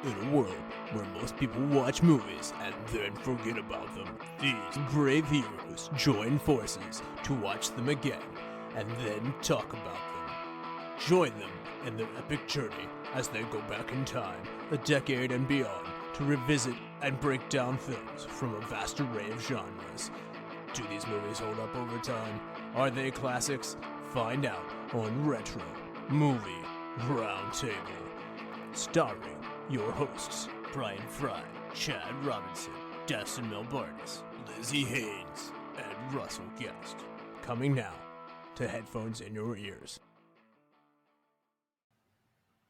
In a world where most people watch movies and then forget about them, these brave heroes join forces to watch them again and then talk about them. Join them in their epic journey as they go back in time, a decade and beyond, to revisit and break down films from a vast array of genres. Do these movies hold up over time? Are they classics? Find out on Retro Movie Roundtable. Starring your hosts, Brian Fry, Chad Robinson, Dustin Melbardis, Lizzy Haynes, and Russell Guest. Coming now to headphones in your ears.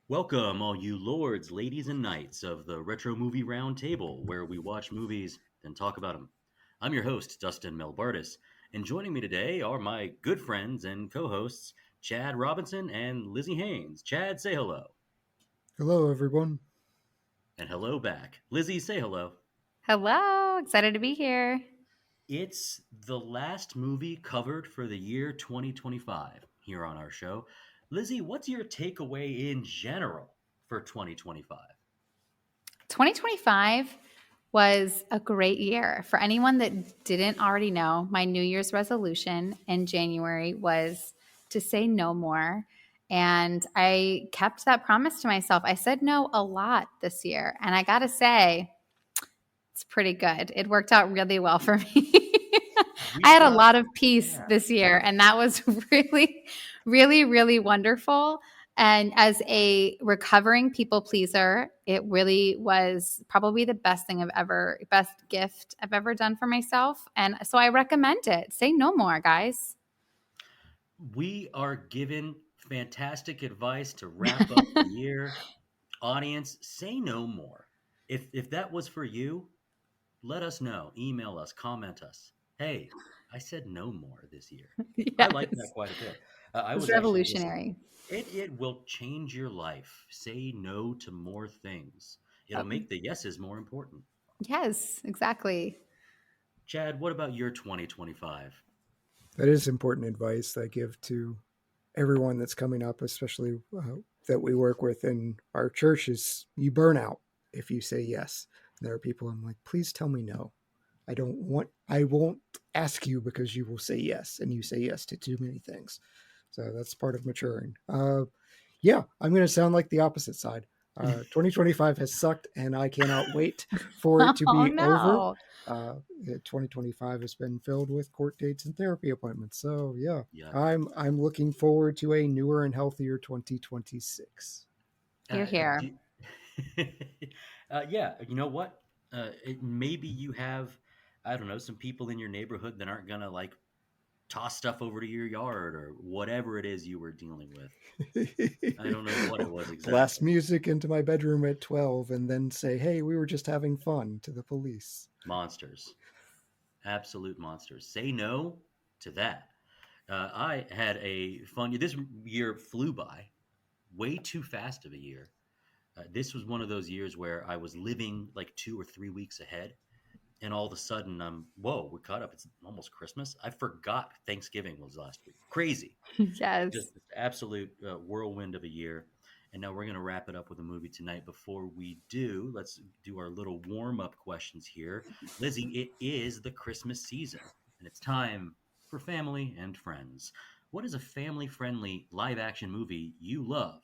Welcome, all you lords, ladies, and knights of the Retro Movie Roundtable, where we watch movies and talk about them. I'm your host, Dustin Melbardis, and joining me today are my good friends and co-hosts, Chad Robinson and Lizzy Haynes. Chad, say hello. Hello, everyone. And hello back. Lizzy, say hello. Hello, excited to be here. It's the last movie covered for the year 2025 here on our show. Lizzy, what's your takeaway in general for 2025? 2025 was a great year. For anyone that didn't already know, my New Year's resolution in January was to say no more. And I kept that promise to myself. I said no a lot this year. And I got to say, it's pretty good. It worked out really well for me. I had a lot of peace this year. And that was really, really, really wonderful. And as a recovering people pleaser, it really was probably the best gift I've ever done for myself. And so I recommend it. Say no more, guys. We are given fantastic advice to wrap up the year. Audience, say no more. If that was for you, let us know. Email us, comment us. Hey, I said no more this year. Yes. I like that quite a bit. It's revolutionary. It will change your life. Say no to more things. It'll make the yeses more important. Yes, exactly. Chad, what about your 2025? That is important advice I give to everyone that's coming up, especially that we work with in our churches. You burn out if you say yes. And there are people I'm like, please tell me no. I won't ask you because you will say yes, and you say yes to too many things. So that's part of maturing. Yeah, I'm going to sound like the opposite side. 2025 has sucked, and I cannot wait for it to be over. 2025 has been filled with court dates and therapy appointments. So yeah. I'm looking forward to a newer and healthier 2026. You're here. Yeah, you know what? Maybe you have, I don't know, some people in your neighborhood that aren't gonna like toss stuff over to your yard or whatever it is you were dealing with. I don't know what it was exactly. Blast music into my bedroom at 12 and then say, hey, we were just having fun to the police. Monsters. Absolute monsters. Say no to that. I had a fun year. This year flew by way too fast of a year. This was one of those years where I was living like 2 or 3 weeks ahead. And all of a sudden, whoa, we're caught up. It's almost Christmas. I forgot Thanksgiving was last week. Crazy. Yes. Just absolute whirlwind of a year. And now we're going to wrap it up with a movie tonight. Before we do, let's do our little warm-up questions here. Lizzy, it is the Christmas season, and it's time for family and friends. What is a family-friendly live-action movie you love?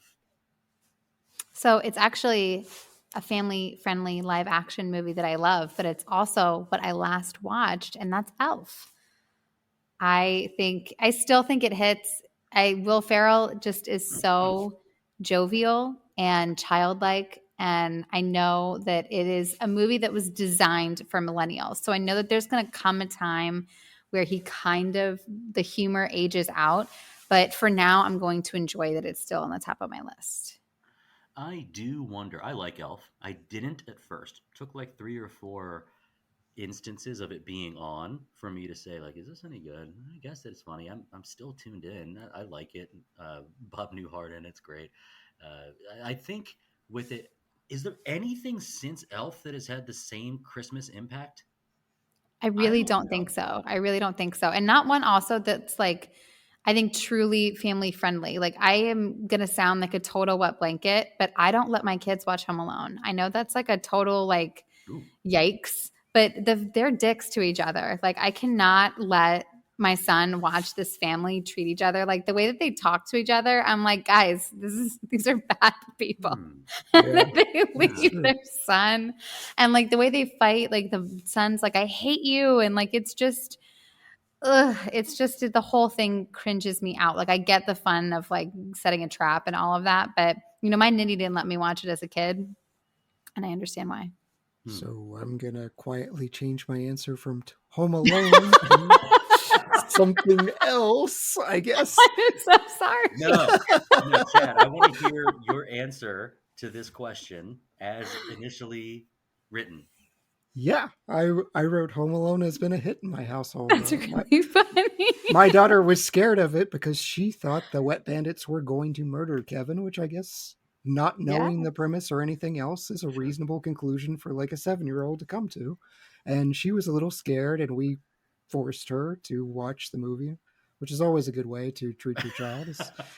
So it's actually a family-friendly live-action movie that I love, but it's also what I last watched, and that's Elf. I still think it hits. Will Ferrell just is so jovial and childlike, and I know that it is a movie that was designed for millennials. So I know that there's going to come a time where the humor ages out, but for now, I'm going to enjoy that it's still on the top of my list. I do wonder. I like Elf. I didn't at first. It took like 3 or 4 instances of it being on for me to say, like, is this any good? I guess it's funny. I'm still tuned in. I like it. Bob Newhart, and it's great. I think with it, is there anything since Elf that has had the same Christmas impact? I really don't think so. I really don't think so. And not one also that's like I think truly family friendly. Like I am going to sound like a total wet blanket, but I don't let my kids watch Home Alone. I know that's like a total like Ooh. yikes, but they're dicks to each other. Like I cannot let my son watch this family treat each other like the way that they talk to each other. I'm like, guys, these are bad people. And Yeah, then they that's leave true. their son, and like the way they fight, like the son's like, I hate you, and like it's just the whole thing cringes me out. Like I get the fun of like setting a trap and all of that, but my nitty didn't let me watch it as a kid, and I understand why. So I'm gonna quietly change my answer from Home Alone to something else, I guess. I'm so sorry. No, Chad, I want to hear your answer to this question as initially written. Yeah, I wrote Home Alone has been a hit in my household. That's really funny. My daughter was scared of it because she thought the Wet Bandits were going to murder Kevin, which I guess, not knowing the premise or anything else, is a reasonable conclusion for like a 7-year-old to come to. And she was a little scared, and we forced her to watch the movie, which is always a good way to treat your child.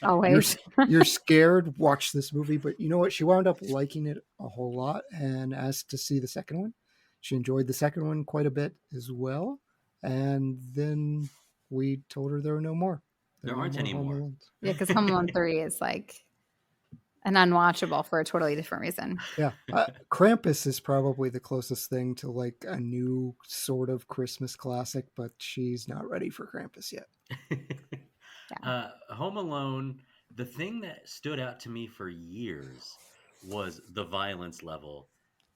Always. You're scared, watch this movie. But you know what? She wound up liking it a whole lot and asked to see the second one. She enjoyed the second one quite a bit as well. And then we told her there were no more. There aren't any more. Yeah, because Home Alone 3 is like an unwatchable for a totally different reason. Yeah. Krampus is probably the closest thing to like a new sort of Christmas classic, but she's not ready for Krampus yet. Home Alone, the thing that stood out to me for years was the violence level.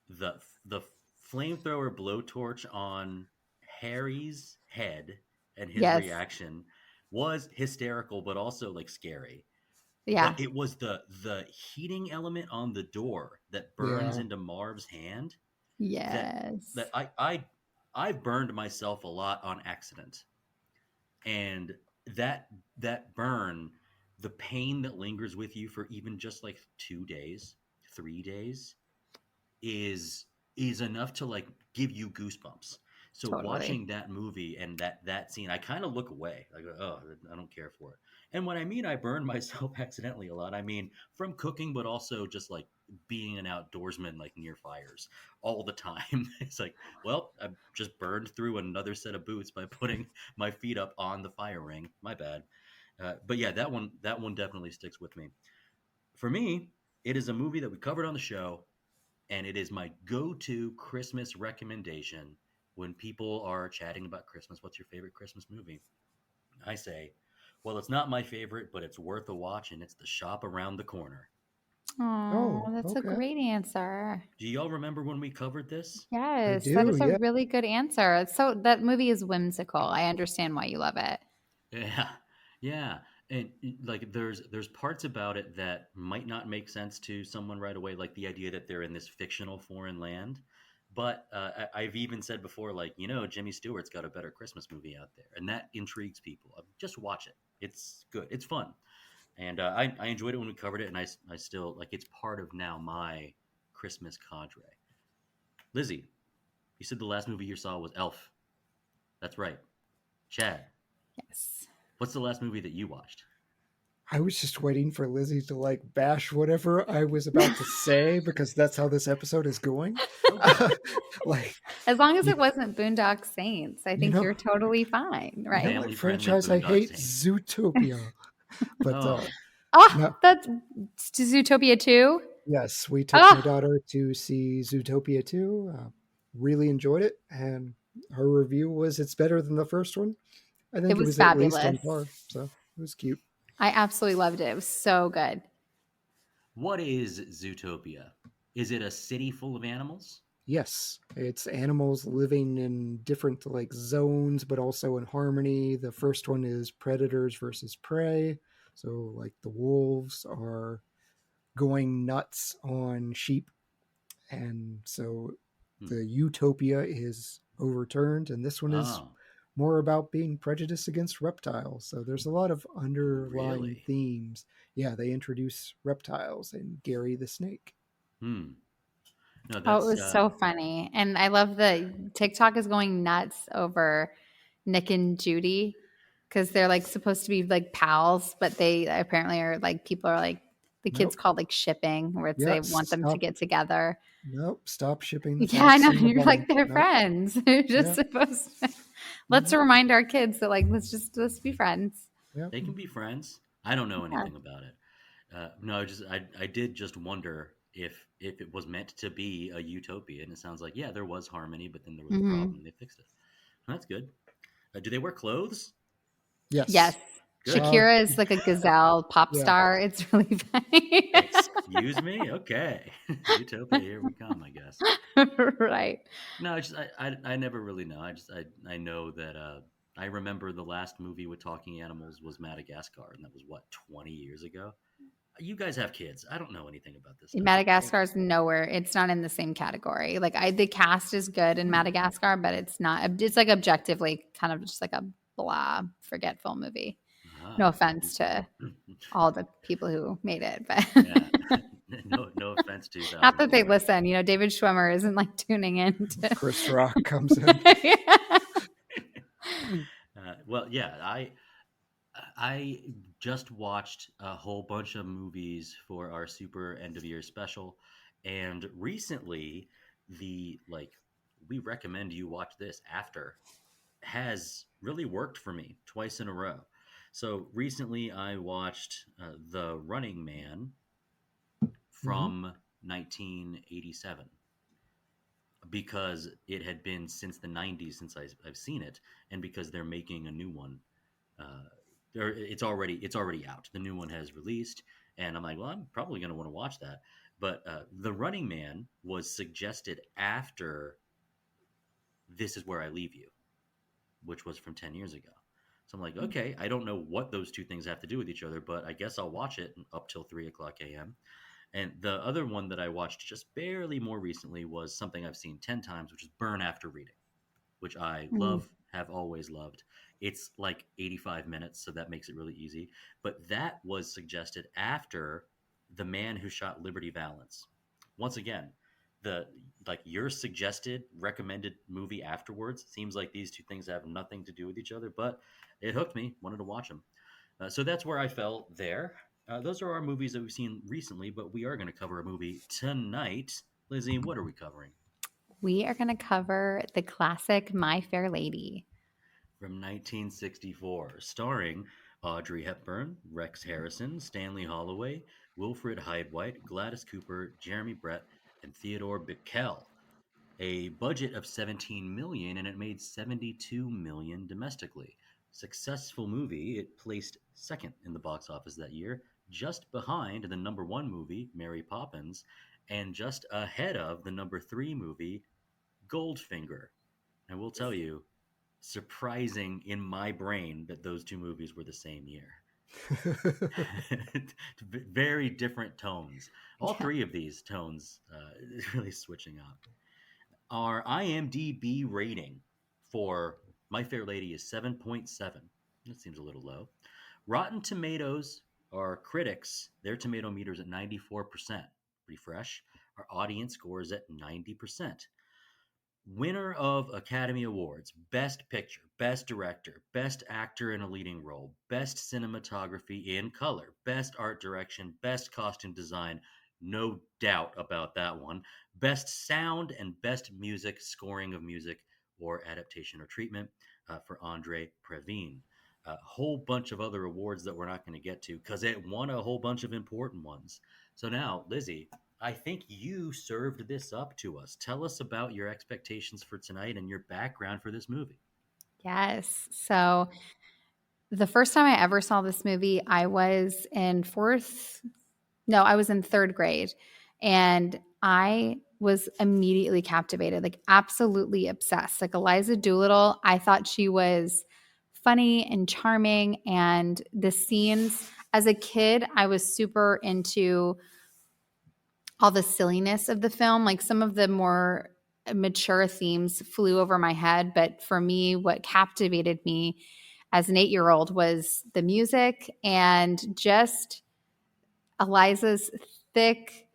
The flamethrower blowtorch on Harry's head and his reaction was hysterical, but also like scary. Yeah. But it was the heating element on the door that burns into Marv's hand. Yes. That I burned myself a lot on accident. And that burn, the pain that lingers with you for even just like 2 days, 3 days is enough to like give you goosebumps. So watching that movie and that scene, I kind of look away. I go, oh, I don't care for it. And when I mean I burned myself accidentally a lot, I mean from cooking, but also just like being an outdoorsman, like near fires all the time. It's like, well, I just burned through another set of boots by putting my feet up on the fire ring. My bad. But yeah, that one definitely sticks with me. For me, it is a movie that we covered on the show, and it is my go-to Christmas recommendation when people are chatting about Christmas. What's your favorite Christmas movie? I say, well, it's not my favorite, but it's worth a watch, and it's The Shop Around the Corner. Oh, that's a great answer. Do y'all remember when we covered this? Yes, that is a really good answer. So that movie is whimsical. I understand why you love it. Yeah. And like there's parts about it that might not make sense to someone right away, like the idea that they're in this fictional foreign land. But I've even said before, like, Jimmy Stewart's got a better Christmas movie out there, and that intrigues people. Just watch it. It's good. It's fun. And I enjoyed it when we covered it, and I still, like, it's part of now my Christmas cadre. Lizzy, you said the last movie you saw was Elf. That's right. Chad. Yes. What's the last movie that you watched? I was just waiting for Lizzy to like bash whatever I was about to say because that's how this episode is going. Like, as long as it wasn't Boondock Saints, I think you're totally fine, right? Family franchise I hate, Zootopia. But that's Zootopia 2. Yes, we took my daughter to see Zootopia 2. Really enjoyed it, and her review was it's better than the first one. I think it was fabulous. At least on par, so it was cute. I absolutely loved it. It was so good. What is Zootopia? Is it a city full of animals? Yes, it's animals living in different like zones, but also in harmony. The first one is predators versus prey. So like the wolves are going nuts on sheep, and so the utopia is overturned, and this one is more about being prejudiced against reptiles. So there's a lot of underlying themes. Yeah, they introduce reptiles and Gary the snake. No, it was so funny. And I love the TikTok is going nuts over Nick and Judy. because they're like supposed to be like pals, but they apparently are like people are like the kids Nope. called like shipping, where it's they want them to get together. Nope. Stop shipping the Yeah, I fox know. and the You're bunny. like they're Nope. friends. They're just Yeah. supposed to. Let's remind our kids that like let's be friends. Yep. They can be friends. I don't know Yeah. anything about it. No, I did just wonder if it was meant to be a utopia, and it sounds like there was harmony, but then there was a problem. They fixed it. That's good. Do they wear clothes? Yes. Yes. Good. Shakira is like a gazelle pop Yeah. star. It's really funny. Excuse me. Okay, utopia. Here we come. I guess. Right. No, I never really know. I know that I remember the last movie with talking animals was Madagascar, and that was what 20 years ago. You guys have kids. I don't know anything about this stuff. Madagascar is nowhere. It's not in the same category. Like the cast is good in Madagascar, but it's not. It's like objectively kind of just like a blah, forgetful movie. No offense to all the people who made it, but no offense to them. not that they listen. David Schwimmer isn't like tuning in. Chris Rock comes in. Well, yeah, I just watched a whole bunch of movies for our super end of year special, and recently we recommend you watch this after has really worked for me twice in a row. So recently I watched The Running Man from 1987 because it had been since the 90s since I've seen it, and because they're making a new one. It's already out. The new one has released, and I'm like, well, I'm probably going to want to watch that. But The Running Man was suggested after This Is Where I Leave You, which was from 10 years ago. So I'm like, okay, I don't know what those two things have to do with each other, but I guess I'll watch it up till 3 o'clock a.m. And the other one that I watched just barely more recently was something I've seen 10 times, which is Burn After Reading, which I love, have always loved. It's like 85 minutes, so that makes it really easy. But that was suggested after The Man Who Shot Liberty Valance. Once again, your suggested recommended movie afterwards seems like these two things have nothing to do with each other, but it hooked me. Wanted to watch them. So that's where I fell there. Those are our movies that we've seen recently, but we are going to cover a movie tonight. Lizzie, what are we covering? We are going to cover the classic My Fair Lady. From 1964, starring Audrey Hepburn, Rex Harrison, Stanley Holloway, Wilfrid Hyde-White, Gladys Cukor, Jeremy Brett, and Theodore Bikel. A budget of $17 million, and it made $72 million domestically. Successful movie. It placed second in the box office that year, just behind the number one movie, Mary Poppins, and just ahead of the number 3 movie, Goldfinger. I will tell you, surprising in my brain that those two movies were the same year. Very different tones. All three of these tones really switching up. Our IMDb rating for My Fair Lady is 7.7. That seems a little low. Rotten Tomatoes, our critics, their tomato meter is at 94%. Pretty fresh. Our audience score is at 90%. Winner of Academy Awards: Best Picture, Best Director, Best Actor in a Leading Role, Best Cinematography in Color, Best Art Direction, Best Costume Design, no doubt about that one, Best Sound, and Best Music, Scoring of Music, or Adaptation or Treatment for Andre Previn. A whole bunch of other awards that we're not going to get to because it won a whole bunch of important ones. So now, Lizzie, I think you served this up to us. Tell us about your expectations for tonight and your background for this movie. Yes. So the first time I ever saw this movie, I was in third grade. And I was immediately captivated, like absolutely obsessed. Like Eliza Doolittle, I thought she was funny and charming. And the scenes, as a kid, I was super into all the silliness of the film. Like some of the more mature themes flew over my head. But for me, what captivated me as an 8-year-old was the music and just Eliza's thick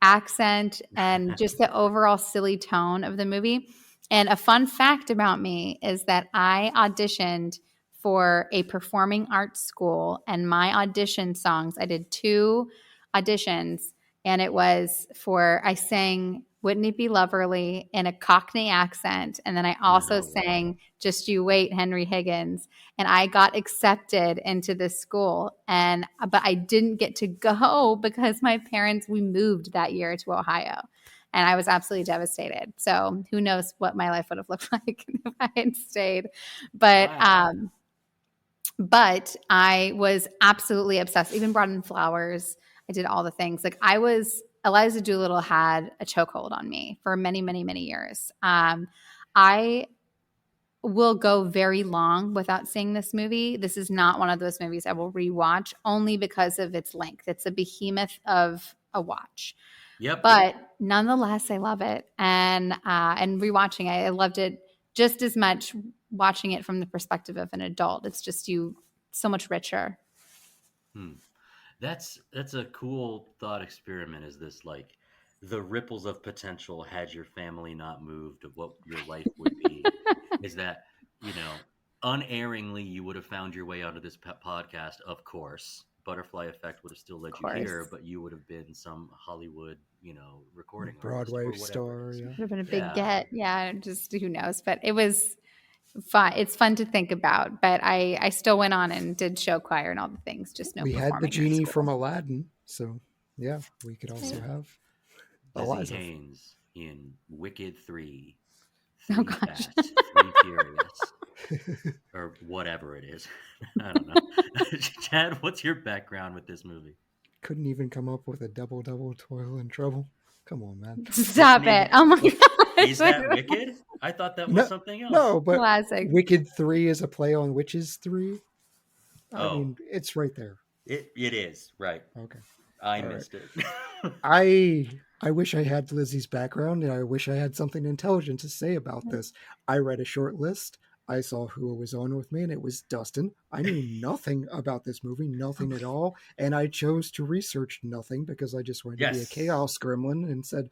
accent and just the overall silly tone of the movie. And a fun fact about me is that I auditioned for a performing arts school, and my audition songs, I did 2 auditions, and it was I sang Wouldn't It Be Loverly in a Cockney accent, and then I also No way. sang Just You Wait, Henry Higgins, and I got accepted into this school, but I didn't get to go because we moved that year to Ohio. And I was absolutely devastated. So who knows what my life would have looked like if I had stayed. But Wow. but I was absolutely obsessed. Even brought in flowers. I did all the things. Like Eliza Doolittle had a chokehold on me for many, many, many years. I will go very long without seeing this movie. This is not one of those movies I will rewatch only because of its length. It's a behemoth of a watch. Yep. But nonetheless, I love it. And rewatching it, I loved it just as much watching it from the perspective of an adult. It's just so much richer. That's a cool thought experiment. Is this like the ripples of potential had your family not moved of what your life would be? Is that, unerringly you would have found your way onto this podcast, of course. Butterfly Effect would have still led you here, but you would have been some Hollywood, recording Broadway artist star. Yeah, would have been a big get. Yeah, just who knows? But it was fun. It's fun to think about. But I still went on and did show choir and all the things. Just no. We had the performing genie at school. from Aladdin, so yeah, we could also have Lizzy Eliza. Haynes in Wicked 3. Oh, 3 gosh. Fast, 3 Furious, or whatever it is. I don't know. Chad, what's your background with this movie? Couldn't even come up with a double toil and trouble. Come on, man. Stop it. Oh my God. Is that Wicked? I thought that was something else. No, but Classic. Wicked 3 is a play on Witches 3. I Oh. mean, it's right there. It is, right. Okay. I missed it. I wish I had Lizzie's background, and I wish I had something intelligent to say about this. I read a short list. I saw who was on with me, and it was Dustin. I knew nothing about this movie, nothing at all, and I chose to research nothing because I just wanted to be a chaos gremlin and said,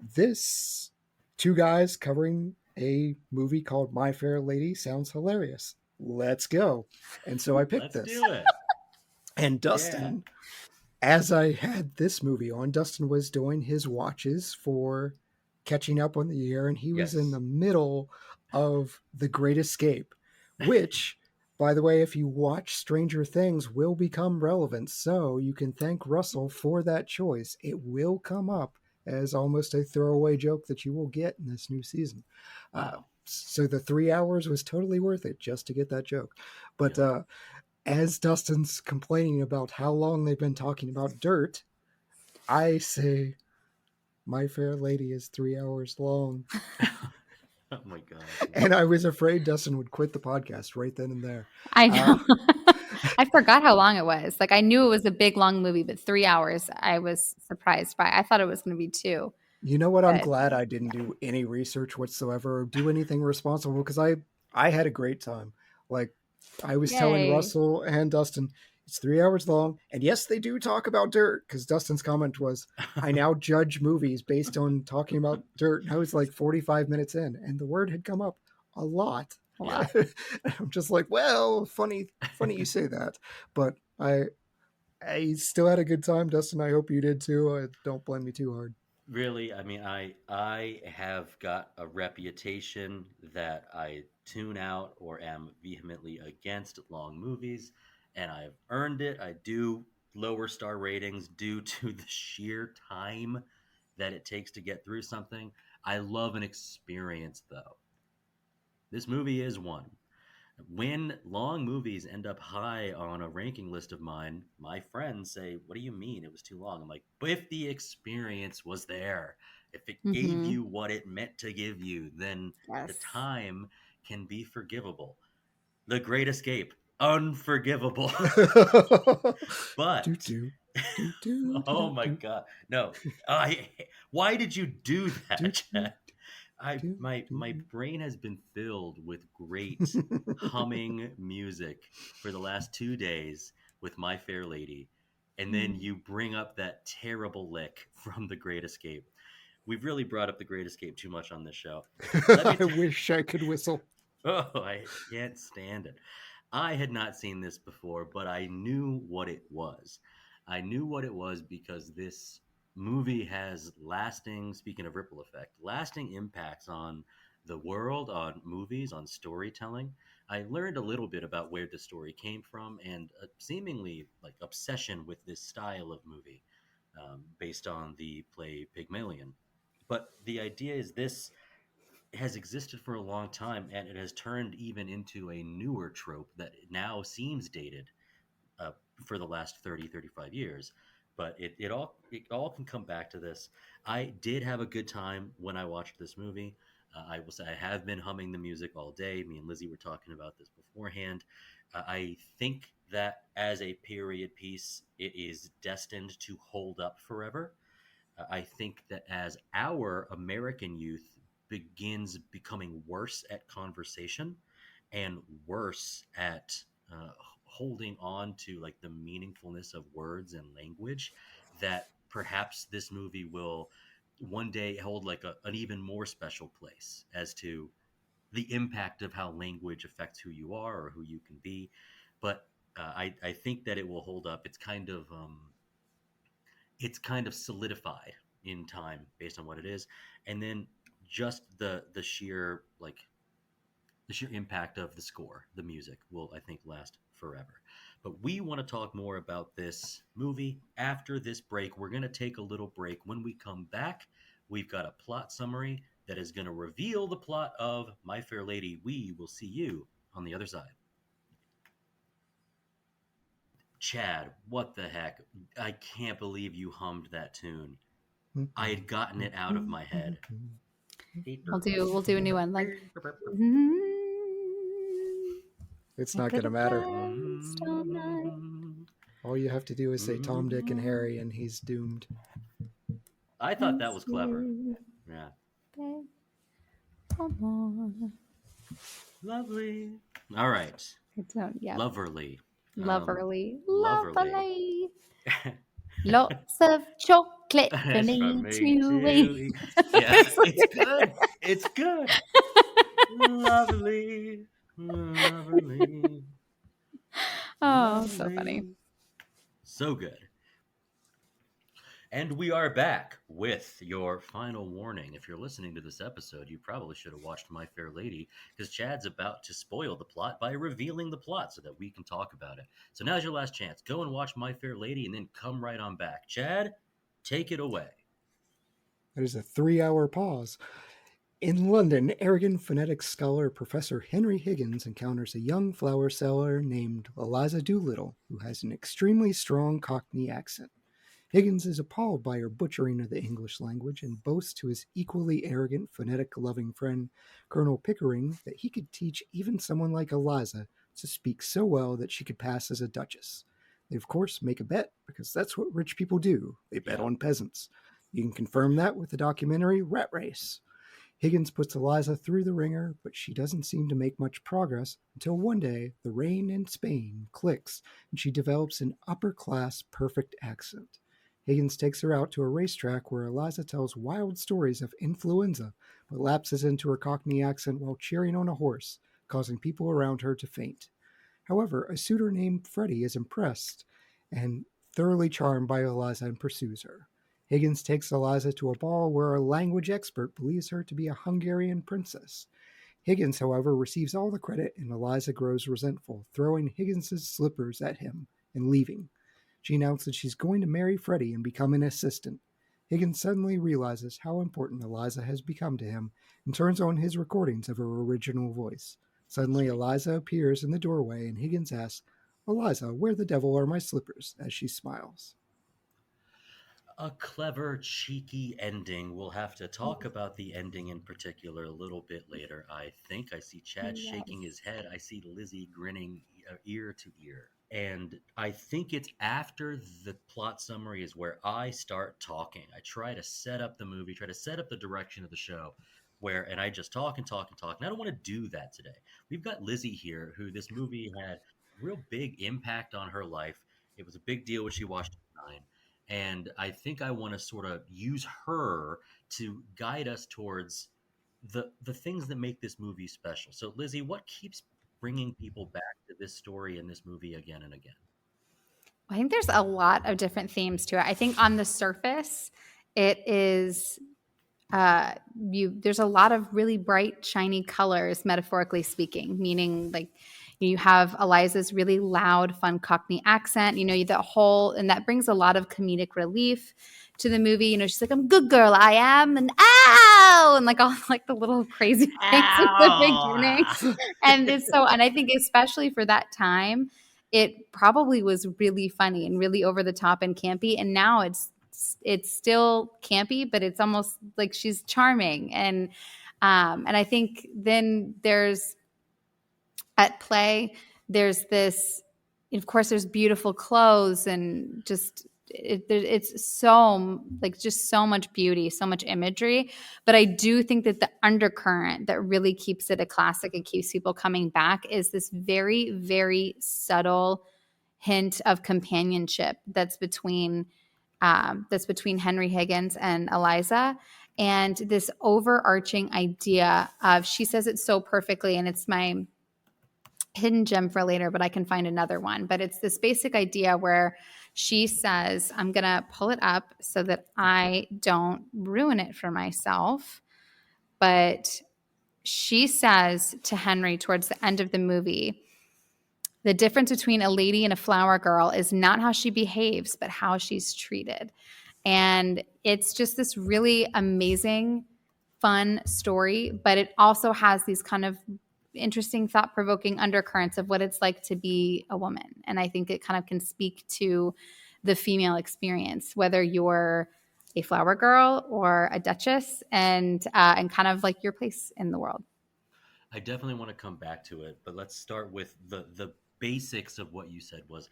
this 2 guys covering a movie called My Fair Lady sounds hilarious. Let's go. And so I picked this. Let's do it. And Dustin... As I had this movie on, Dustin was doing his watches for catching up on the year, and he was in the middle of The Great Escape, which, by the way, if you watch Stranger Things, will become relevant. So you can thank Russell for that choice. It will come up as almost a throwaway joke that you will get in this new season. Wow. So the 3 hours was totally worth it just to get that joke. But as Dustin's complaining about how long they've been talking about dirt, I say, My Fair Lady is 3 hours long. Oh my God. And I was afraid Dustin would quit the podcast right then and there. I know. I forgot how long it was. Like, I knew it was a big, long movie, but 3 hours I was surprised by. I thought it was going to be 2. You know what? I'm glad I didn't do any research whatsoever or do anything responsible because I had a great time. Like, I was telling Russell and Dustin, it's 3 hours long. And yes, they do talk about dirt because Dustin's comment was, I now judge movies based on talking about dirt. And I was like 45 minutes in and the word had come up a lot. I'm just like, well, funny you say that. But I still had a good time, Dustin. I hope you did too. Don't blame me too hard. Really, I mean, I have got a reputation that I tune out or am vehemently against long movies, and I've earned it. I do lower star ratings due to the sheer time that it takes to get through something. I love an experience, though. This movie is one. When long movies end up high on a ranking list of mine, my friends say, what do you mean it was too long? I'm like, but if the experience was there, if it gave you what it meant to give you, then the time can be forgivable. The Great Escape, unforgivable. But, oh my God, no. Why did you do that, Chad? My brain has been filled with great humming music for the last 2 days with My Fair Lady, and then you bring up that terrible lick from The Great Escape. We've really brought up The Great Escape too much on this show. I wish I could whistle. Oh, I can't stand it. I had not seen this before, but I knew what it was. I knew what it was because this movie has lasting, speaking of ripple effect, lasting impacts on the world, on movies, on storytelling. I learned a little bit about where the story came from and a seemingly like obsession with this style of movie based on the play Pygmalion. But the idea is this has existed for a long time and it has turned even into a newer trope that now seems dated uh, for the last 30, 35 years. But it all can come back to this. I did have a good time when I watched this movie. I will say I have been humming the music all day. Me and Lizzie were talking about this beforehand. I think that as a period piece, it is destined to hold up forever. I think that as our American youth begins becoming worse at conversation and worse at uh, holding on to like the meaningfulness of words and language, that perhaps this movie will one day hold like an even more special place as to the impact of how language affects who you are or who you can be. But I think that it will hold up. It's kind of solidified in time based on what it is, and then just the sheer impact of the score, the music will, I think, last forever. But we want to talk more about this movie after this break. We're going to take a little break. When we come back, we've got a plot summary that is going to reveal the plot of My Fair Lady. We will see you on the other side. Chad, what the heck? I can't believe you hummed that tune. I had gotten it out of my head. We'll do a new one. Like, It's not going to matter. All you have to do is say Tom, Dick, and Harry, and he's doomed. I thought that was clever. Yeah. Come on. Lovely. All right. Yeah. Loverly. Loverly. Loverly. Lots of chocolate for me to eat. Yeah, it's good. It's good. Lovely. Lovely. Oh, so funny. So good. And we are back with your final warning. If you're listening to this episode, you probably should have watched My Fair Lady because Chad's about to spoil the plot by revealing the plot so that we can talk about it. So now's your last chance. Go and watch My Fair Lady and then come right on back. Chad, take it away. There's a 3-hour pause. In London, arrogant phonetics scholar Professor Henry Higgins encounters a young flower seller named Eliza Doolittle, who has an extremely strong Cockney accent. Higgins is appalled by her butchering of the English language and boasts to his equally arrogant, phonetic-loving friend, Colonel Pickering, that he could teach even someone like Eliza to speak so well that she could pass as a duchess. They, of course, make a bet, because that's what rich people do. They bet on peasants. You can confirm that with the documentary Rat Race. Higgins puts Eliza through the ringer, but she doesn't seem to make much progress until one day the rain in Spain clicks and she develops an upper-class perfect accent. Higgins takes her out to a racetrack where Eliza tells wild stories of influenza, but lapses into her Cockney accent while cheering on a horse, causing people around her to faint. However, a suitor named Freddie is impressed and thoroughly charmed by Eliza and pursues her. Higgins takes Eliza to a ball where a language expert believes her to be a Hungarian princess. Higgins, however, receives all the credit and Eliza grows resentful, throwing Higgins's slippers at him and leaving. She announces she's going to marry Freddie and become an assistant. Higgins suddenly realizes how important Eliza has become to him and turns on his recordings of her original voice. Suddenly, Eliza appears in the doorway and Higgins asks, "Eliza, where the devil are my slippers?" as she smiles. A clever, cheeky ending. We'll have to talk about the ending in particular a little bit later, I think. I see Chad shaking his head. I see Lizzie grinning ear to ear. And I think it's after the plot summary is where I start talking. I try to set up the movie, try to set up the direction of the show, and I just talk and talk and talk. And I don't want to do that today. We've got Lizzie here, who this movie had a real big impact on her life. It was a big deal when she watched it at 9. And I think I want to sort of use her to guide us towards the things that make this movie special. So, Lizzie, what keeps bringing people back to this story and this movie again and again? I think there's a lot of different themes to it. I think on the surface, it is there's a lot of really bright, shiny colors, metaphorically speaking, meaning like you have Eliza's really loud, fun Cockney accent, the whole, and that brings a lot of comedic relief to the movie. She's like, I'm a good girl, I am, and ow, and like all like the little crazy things at the beginning. And I think especially for that time, it probably was really funny and really over the top and campy. And now it's still campy, but it's almost like she's charming. And I think then there's at play, there's this, of course, there's beautiful clothes and just it's so like just so much beauty, so much imagery. But I do think that the undercurrent that really keeps it a classic and keeps people coming back is this very, very subtle hint of companionship that's between Henry Higgins and Eliza, and this overarching idea of, she says it so perfectly, and it's my hidden gem for later, but I can find another one. But it's this basic idea where she says, I'm going to pull it up so that I don't ruin it for myself. But she says to Henry towards the end of the movie, the difference between a lady and a flower girl is not how she behaves, but how she's treated. And it's just this really amazing, fun story, but it also has these kind of interesting, thought-provoking undercurrents of what it's like to be a woman. And I think it kind of can speak to the female experience, whether you're a flower girl or a duchess, and kind of like your place in the world. I definitely want to come back to it, but let's start with the basics of what you said. Was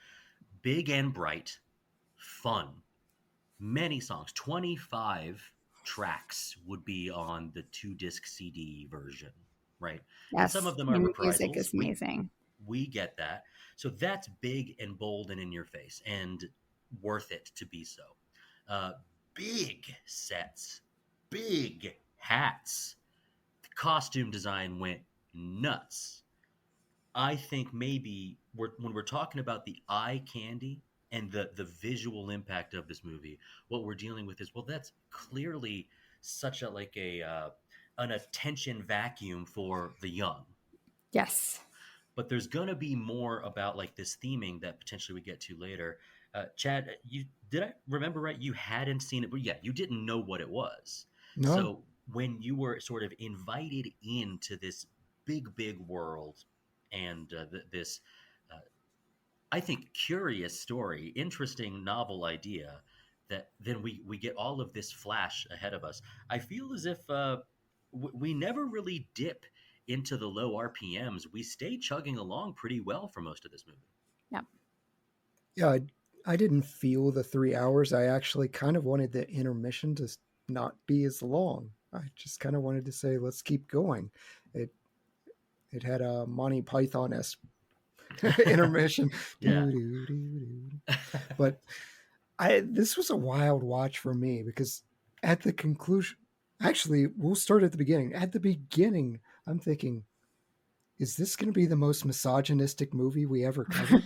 big and bright, fun, many songs, 25 tracks would be on the 2-disc CD version, right? Yes, and some of them are and the reprisals. music is amazing. We get that. So that's big and bold and in your face and worth it to be so. Big sets, big hats. The costume design went nuts. I think maybe when we're talking about the eye candy and the visual impact of this movie, what we're dealing with is, well, that's clearly such a like a an attention vacuum for the young. Yes. But there's gonna be more about like this theming that potentially we get to later. Chad, did I remember right? You hadn't seen it, but yeah, you didn't know what it was. No. So when you were sort of invited into this big world and this, I think, curious story, interesting novel idea, that then we get all of this flash ahead of us. I feel as if we never really dip into the low RPMs. We stay chugging along pretty well for most of this movie. Yeah. Yeah, I didn't feel the 3 hours. I actually kind of wanted the intermission to not be as long. I just kind of wanted to say, let's keep going. It had a Monty Python-esque intermission. Yeah. But this was a wild watch for me, because at the conclusion, actually, we'll start at the beginning. At the beginning, I'm thinking, is this going to be the most misogynistic movie we ever covered?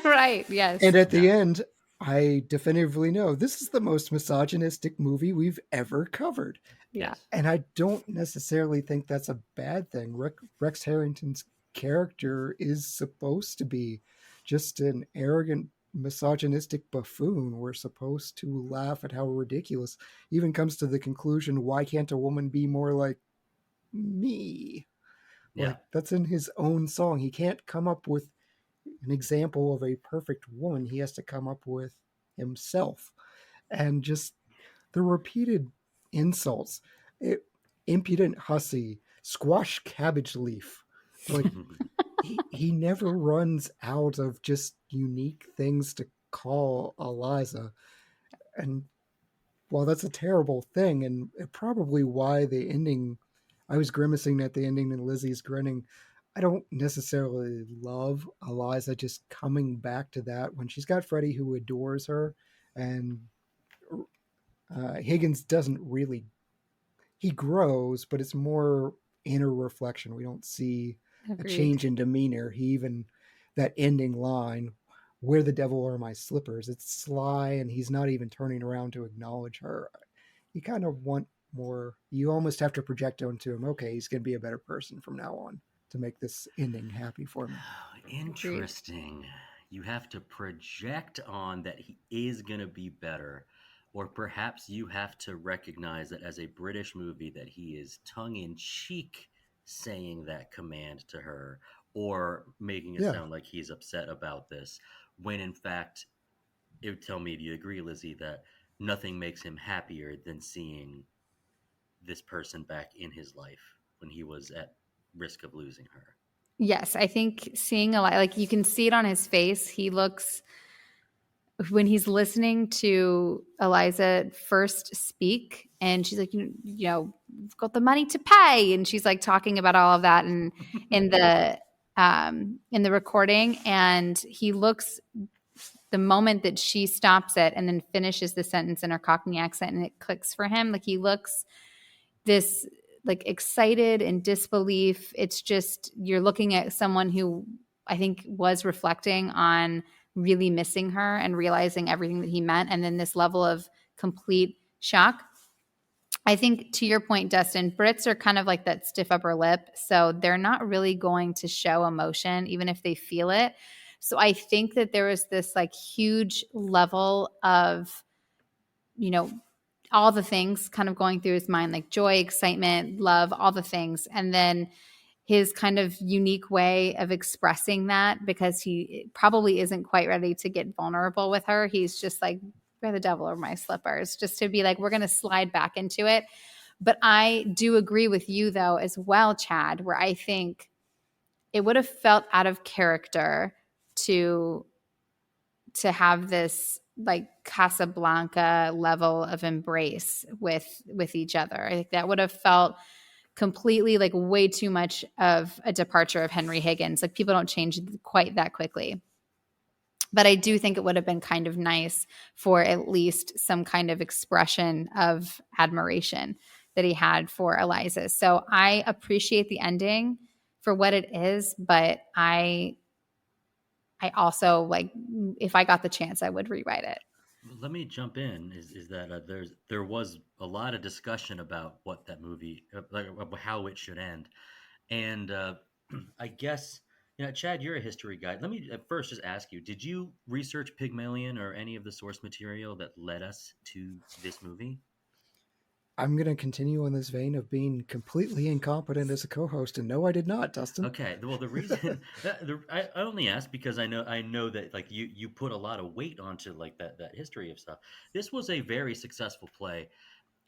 Right, yes. And at the end, I definitively know this is the most misogynistic movie we've ever covered. Yeah. And I don't necessarily think that's a bad thing. Rex Harrington's character is supposed to be just an arrogant, misogynistic buffoon. We're supposed to laugh at how ridiculous. Even comes to the conclusion, why can't a woman be more like me? Yeah. Like, that's in his own song. He can't come up with an example of a perfect woman. He has to come up with himself. And just the repeated insults. Impudent hussy, squash cabbage leaf. Like, he never runs out of just unique things to call Eliza. And while that's a terrible thing, and probably why the ending, I was grimacing at the ending and Lizzie's grinning, I don't necessarily love Eliza just coming back to that when she's got Freddie who adores her, and Higgins doesn't really, he grows, but it's more inner reflection. We don't see a Agreed. change in demeanor. He even, that ending line, "Where the devil are my slippers?" It's sly, and he's not even turning around to acknowledge her. You kind of want more. You almost have to project onto him, okay, he's going to be a better person from now on to make this ending happy for me. Interesting. You have to project on that he is going to be better. Or perhaps you have to recognize that as a British movie that he is tongue-in-cheek saying that command to her, or making it Yeah. sound like he's upset about this, when in fact, it would tell me, do you agree, Lizzy, that nothing makes him happier than seeing this person back in his life when he was at risk of losing her? Yes, I think seeing a lot, like you can see it on his face. He looks, when he's listening to Eliza first speak, and she's like, you know, we've got the money to pay, and she's like talking about all of that, and in the recording, and he looks, the moment that she stops it and then finishes the sentence in her Cockney accent, and it clicks for him, like he looks this like excited and disbelief. It's just, you're looking at someone who I think was reflecting on really missing her and realizing everything that he meant, and then this level of complete shock. I think to your point, Dustin, Brits are kind of like that stiff upper lip, so they're not really going to show emotion even if they feel it. So I think that there was this like huge level of, you know, all the things kind of going through his mind, like joy, excitement, love, all the things. And then his kind of unique way of expressing that, because he probably isn't quite ready to get vulnerable with her. He's just like, "Where the devil are my slippers?" Just to be like, we're going to slide back into it. But I do agree with you, though, as well, Chad, where I think it would have felt out of character to have this like Casablanca level of embrace with each other. I think that would have felt completely like way too much of a departure of Henry Higgins. Like people don't change quite that quickly. But I do think it would have been kind of nice for at least some kind of expression of admiration that he had for Eliza. So I appreciate the ending for what it is, but I also, like, if I got the chance, I would rewrite it. Let me jump in. Is that there was a lot of discussion about what that movie, like how it should end, and I guess, you know, Chad, you're a history guy. Let me at first just ask you: did you research Pygmalion or any of the source material that led us to this movie? I'm going to continue in this vein of being completely incompetent as a co-host, and no, I did not, Dustin. Okay, well, the reason I only asked because I know that like you put a lot of weight onto like that history of stuff. This was a very successful play,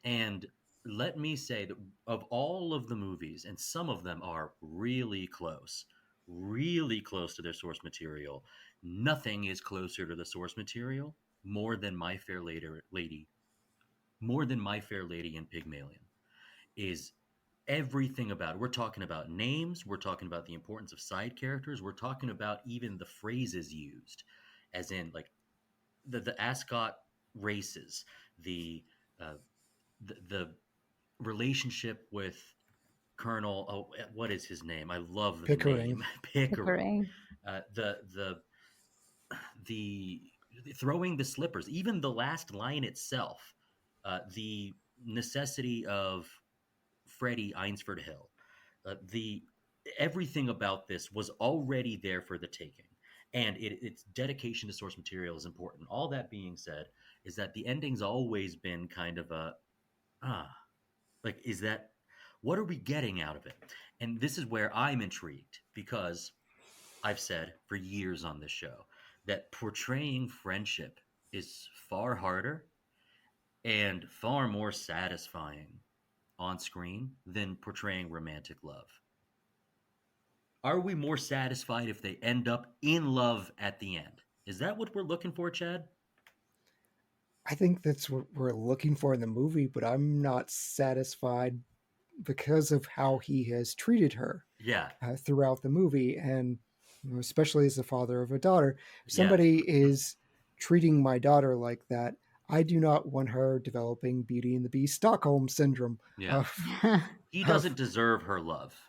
and let me say that of all of the movies, and some of them are really close to their source material. Nothing is closer to the source material more than My Fair Lady, more than My Fair Lady and Pygmalion is everything about it. We're talking about names, we're talking about the importance of side characters, we're talking about even the phrases used, as in like the Ascot races, the uh, the relationship with Colonel. Oh, what is his name? I love the Pickering. name Pickering. Pickering. The throwing the slippers, even the last line itself, the necessity of Freddie Eynsford Hill. The everything about this was already there for the taking, and its dedication to source material is important. All that being said, is that the ending's always been kind of a like, is that, what are we getting out of it? And this is where I'm intrigued, because I've said for years on this show that portraying friendship is far harder and far more satisfying on screen than portraying romantic love. Are we more satisfied if they end up in love at the end? Is that what we're looking for, Chad? I think that's what we're looking for in the movie, but I'm not satisfied because of how he has treated her Yeah. throughout the movie. And especially as the father of a daughter, if Yeah. somebody is treating my daughter like that, I do not want her developing Beauty and the Beast Stockholm syndrome. Yeah. He doesn't deserve her love.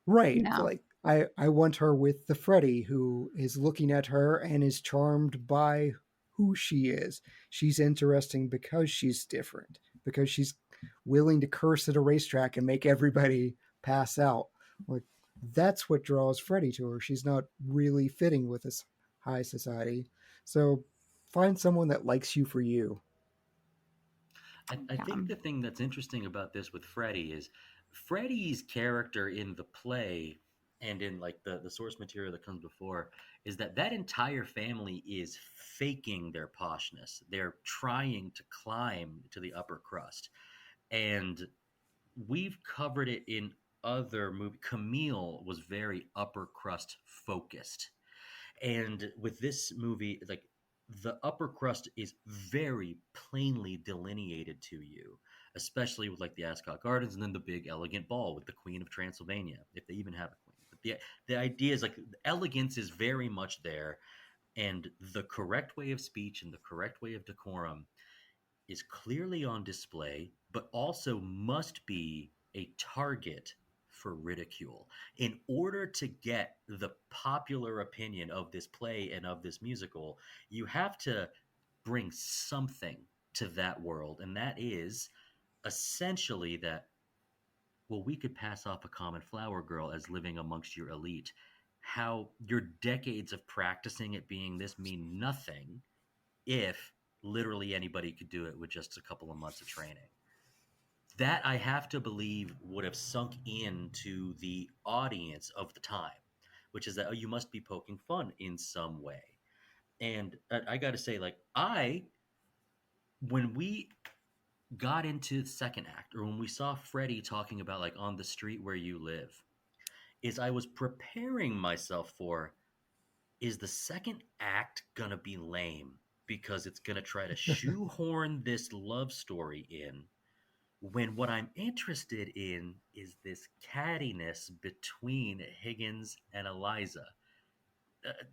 Right. No. Like, I want her with the Freddie who is looking at her and is charmed by who she is. She's interesting because she's different, because she's willing to curse at a racetrack and make everybody pass out. Like, that's what draws Freddie to her. She's not really fitting with this high society. So find someone that likes you for you. I Yeah. think the thing that's interesting about this with Freddie is Freddie's character in the play and in like the source material that comes before is that entire family is faking their poshness. They're trying to climb to the upper crust. And we've covered it in other movies. Camille was very upper crust focused. And with this movie, like the upper crust is very plainly delineated to you, especially with like the Ascot Gardens and then the big elegant ball with the Queen of Transylvania, if they even have a queen. But the idea is like elegance is very much there, and the correct way of speech and the correct way of decorum is clearly on display, but also must be a target for ridicule. In order to get the popular opinion of this play and of this musical, you have to bring something to that world. And that is essentially that, well, we could pass off a common flower girl as living amongst your elite. How your decades of practicing it being this mean nothing if literally anybody could do it with just a couple of months of training. That I have to believe would have sunk into the audience of the time, which is that, oh, you must be poking fun in some way. And I got to say, like, when we got into the second act, or when we saw Freddie talking about like on the street where you live, is I was preparing myself for, is the second act gonna be lame because it's gonna try to shoehorn this love story in, when what I'm interested in is this cattiness between Higgins and Eliza.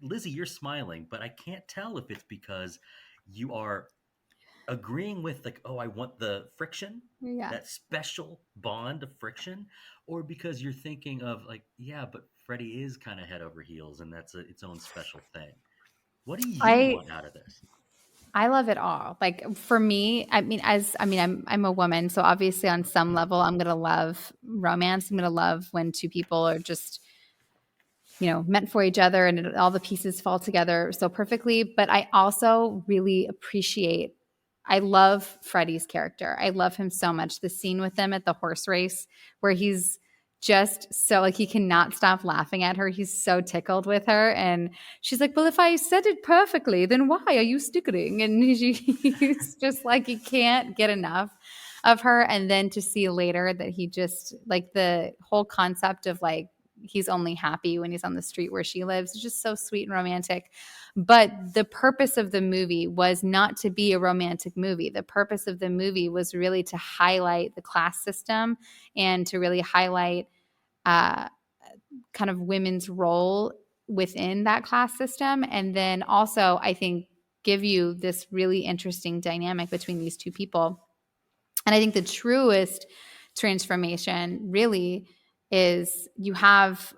Lizzy, you're smiling, but I can't tell if it's because you are agreeing with like, oh, I want the friction, Yeah. that special bond of friction, or because you're thinking of like, yeah, but Freddie is kind of head over heels, and that's its own special thing. What do you I want out of this? I love it all. Like for me, I'm a woman, so obviously on some level I'm gonna love romance. I'm gonna love when two people are just, meant for each other and all the pieces fall together so perfectly. But I also really appreciate, I love Freddie's character. I love him so much. The scene with him at the horse race where he's just so like he cannot stop laughing at her. He's so tickled with her. And she's like, well, if I said it perfectly, then why are you stickering? And he's just like, he can't get enough of her. And then to see later that he just like the whole concept of like, he's only happy when he's on the street where she lives. It's just so sweet and romantic. But the purpose of the movie was not to be a romantic movie. The purpose of the movie was really to highlight the class system and to really highlight kind of women's role within that class system. And then also, I think, give you this really interesting dynamic between these two people. And I think the truest transformation really is you have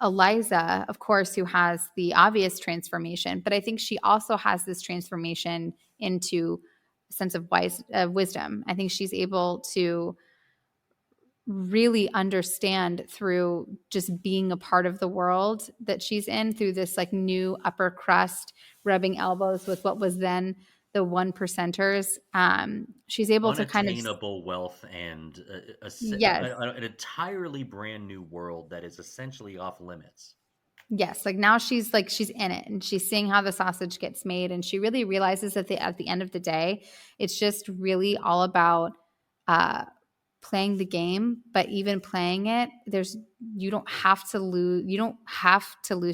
Eliza, of course, who has the obvious transformation, but I think she also has this transformation into a sense of wisdom. I think she's able to really understand through just being a part of the world that she's in, through this like new upper crust, rubbing elbows with what was then the 1%ers. She's able to kind of Unattainable wealth and yes. an entirely brand new world that is essentially off limits. Yes, like now she's in it and she's seeing how the sausage gets made, and she really realizes that at the end of the day, it's just really all about playing the game. But even playing it, you don't have to lose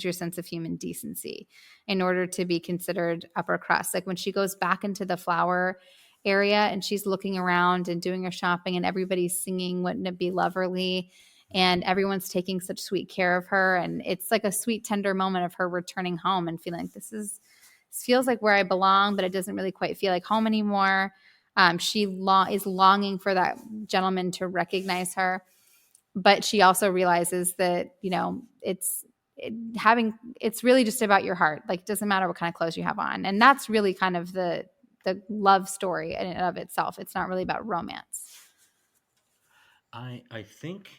your sense of human decency in order to be considered upper crust. Like when she goes back into the flower area and she's looking around and doing her shopping and everybody's singing "Wouldn't It Be Loverly," and everyone's taking such sweet care of her, and it's like a sweet, tender moment of her returning home and feeling like this feels like where I belong, but it doesn't really quite feel like home anymore. She is longing for that gentleman to recognize her. but she also realizes that, it's really just about your heart. Like, it doesn't matter what kind of clothes you have on. And that's really kind of the love story in and of itself. It's not really about romance. I think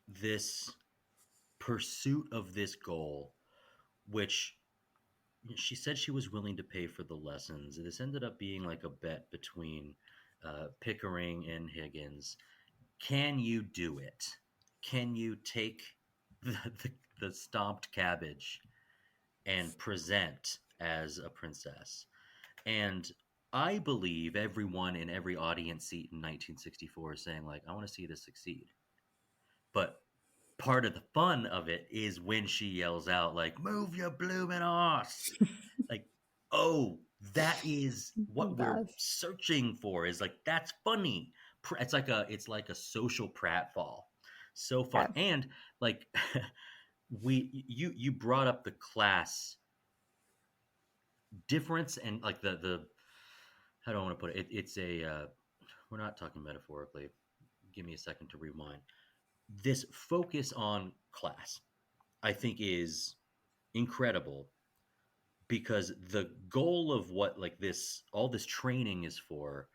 this pursuit of this goal, which she said she was willing to pay for the lessons. This ended up being like a bet between Pickering and Higgins. Can you do it? Can you take the stomped cabbage and present as a princess? And I believe everyone in every audience seat in 1964 is saying, like, I want to see this succeed. But part of the fun of it is when she yells out, like, move your blooming ass. Like, oh, that is what we're searching for, is like, that's funny. It's like a social pratfall. So fun. Yeah. And like you brought up the class difference, and like the how do I want to put it? It's a we're not talking metaphorically. Give me a second to rewind. This focus on class, I think, is incredible, because the goal of what like this all this training is for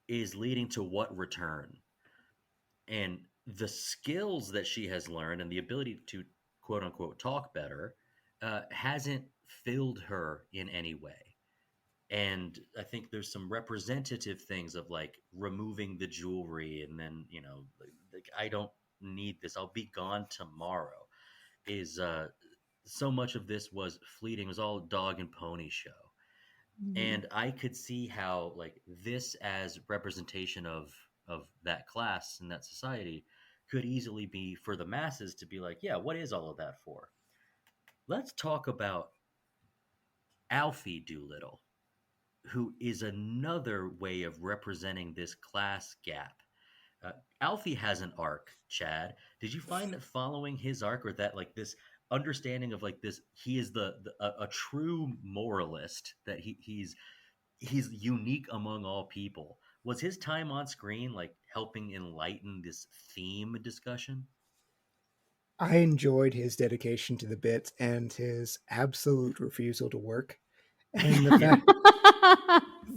is leading to what return? And the skills that she has learned and the ability to quote unquote talk better hasn't filled her in any way. And I think there's some representative things of like removing the jewelry, and then like, I don't need this, I'll be gone tomorrow, is so much of this was fleeting. It was all dog and pony show. Mm-hmm. And I could see how like this as representation of that class and that society could easily be for the masses to be like, yeah, what is all of that for? Let's talk about Alfie Doolittle, who is another way of representing this class gap. Alfie has an arc, Chad. Did you find that following his arc, or that like this understanding of like this, he is a true moralist, that he's unique among all people? Was his time on screen like helping enlighten this theme discussion? I enjoyed his dedication to the bit and his absolute refusal to work. And Yeah.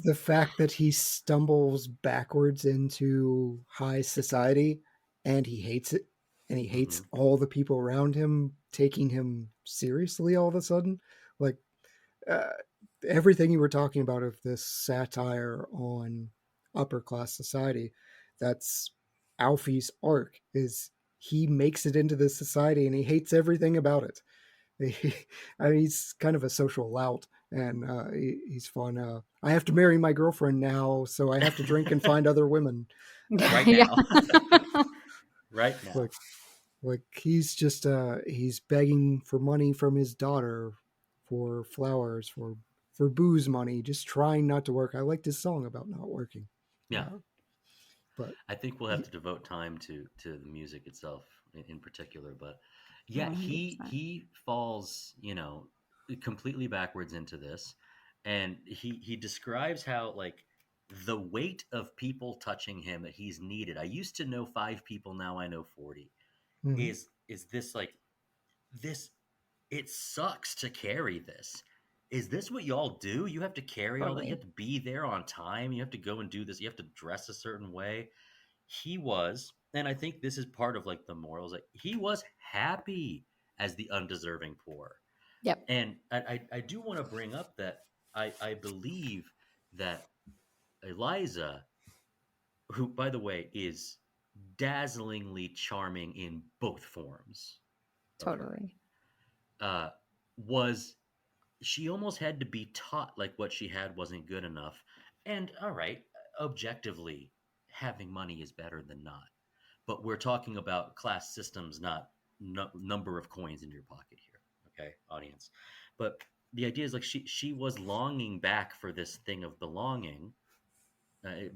the fact that he stumbles backwards into high society and he hates it, and he hates all the people around him taking him seriously all of a sudden. Like, uh, everything you were talking about of this satire on upper class society, that's Alfie's arc, is he makes it into this society and he hates everything about it. I mean, he's kind of a social lout, and he's fun. I have to marry my girlfriend now, so I have to drink and find other women. Right now. Right now. Like he's just he's begging for money from his daughter, for flowers, for booze money, just trying not to work. I liked his song about not working. Yeah. But I think we'll have to devote time to the music itself in particular. But yeah, 100%. he falls, completely backwards into this. And he describes how like the weight of people touching him, that he's needed. I used to know 5 people, now I know 40. mm-hmm. Is this like this? It sucks to carry this. Is this what y'all do? You have to carry all that. You have to be there on time. You have to go and do this. You have to dress a certain way. He was, and I think this is part of like the morals, like he was happy as the undeserving poor. Yep. And I do want to bring up that I believe that Eliza, who by the way is dazzlingly charming in both forms, Totally. Was, she almost had to be taught like what she had wasn't good enough. And all right, objectively, having money is better than not. But we're talking about class systems, not number of coins in your pocket here. Okay, audience. But the idea is like she was longing back for this thing of belonging,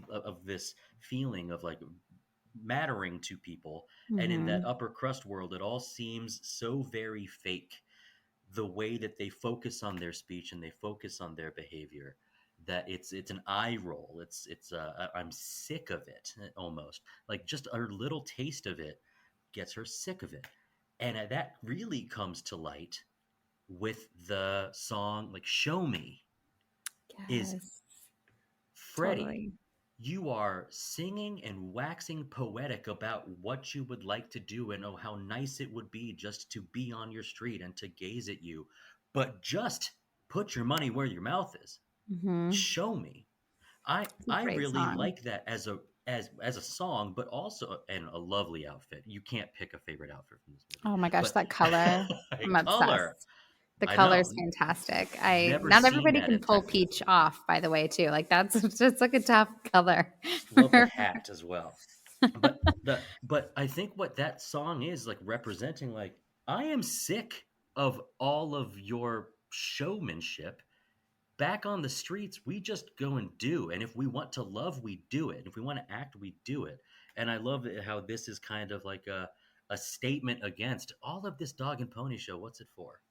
of this feeling of like mattering to people. Mm-hmm. And in that upper crust world, it all seems so very fake. The way that they focus on their speech and they focus on their behavior, that it's an eye roll. I'm sick of it, almost like just a little taste of it gets her sick of it. And that really comes to light with the song like Show Me. Is Yes, Freddie, totally. you are singing and waxing poetic about what you would like to do and oh, how nice it would be just to be on your street and to gaze at you. But just put your money where your mouth is. Mm-hmm. Show me. I It's a I great really song. like that as a song, but also and a lovely outfit. You can't pick a favorite outfit from this movie, Oh my gosh, but that color. I'm color. obsessed. The I color know. is fantastic. I Never not seen everybody that can in pull Technicolor. peach off, by the way, too. Like that's just like a tough color. Love the hat as well. But I think what that song is like representing, like, I am sick of all of your showmanship. Back on the streets, we just go and do. And if we want to love, we do it. And if we want to act, we do it. And I love how this is kind of like a statement against all of this dog and pony show. What's it for?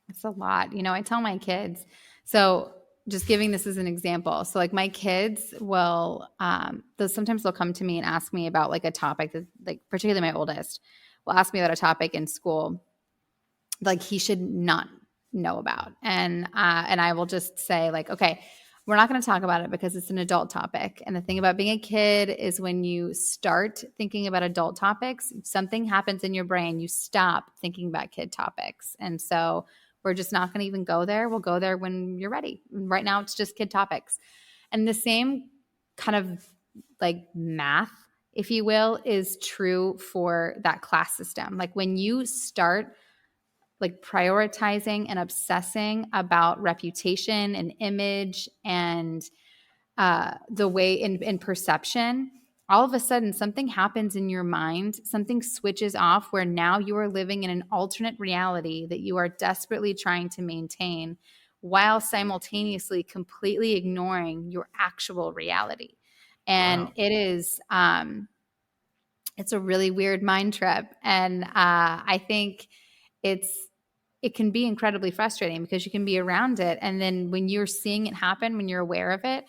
It's a lot. I tell my kids, so just giving this as an example. So like my kids will, sometimes they'll come to me and ask me about like a topic that, like particularly my oldest will ask me about a topic in school, like he should not know about. And I will just say like, okay, we're not going to talk about it because it's an adult topic. And the thing about being a kid is when you start thinking about adult topics, something happens in your brain. You stop thinking about kid topics. And so we're just not going to even go there. We'll go there when you're ready. Right now, it's just kid topics. And the same kind of like math, if you will, is true for that class system. Like when you start like prioritizing and obsessing about reputation and image and the way in perception, all of a sudden something happens in your mind, something switches off where now you are living in an alternate reality that you are desperately trying to maintain while simultaneously completely ignoring your actual reality. And Wow. it is it's a really weird mind trip. And I think it can be incredibly frustrating because you can be around it. And then when you're seeing it happen, when you're aware of it,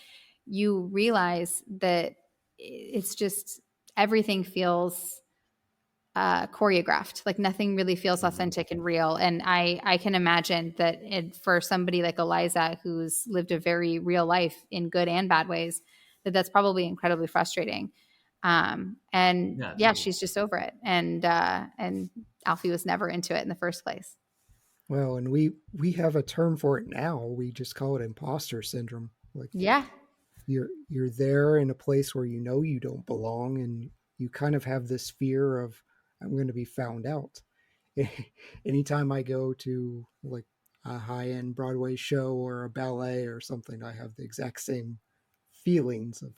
you realize that it's just everything feels choreographed. Like nothing really feels Mhm. authentic and real. And I can imagine that for somebody like Eliza, who's lived a very real life in good and bad ways, that's probably incredibly frustrating. And Yeah, yeah, totally. she's just over it. And Alfie was never into it in the first place. Well, and we have a term for it now. We just call it imposter syndrome. Like Yeah. you're there in a place where you know you don't belong, and you kind of have this fear of I'm going to be found out. Anytime I go to like a high-end Broadway show or a ballet or something, I have the exact same feelings of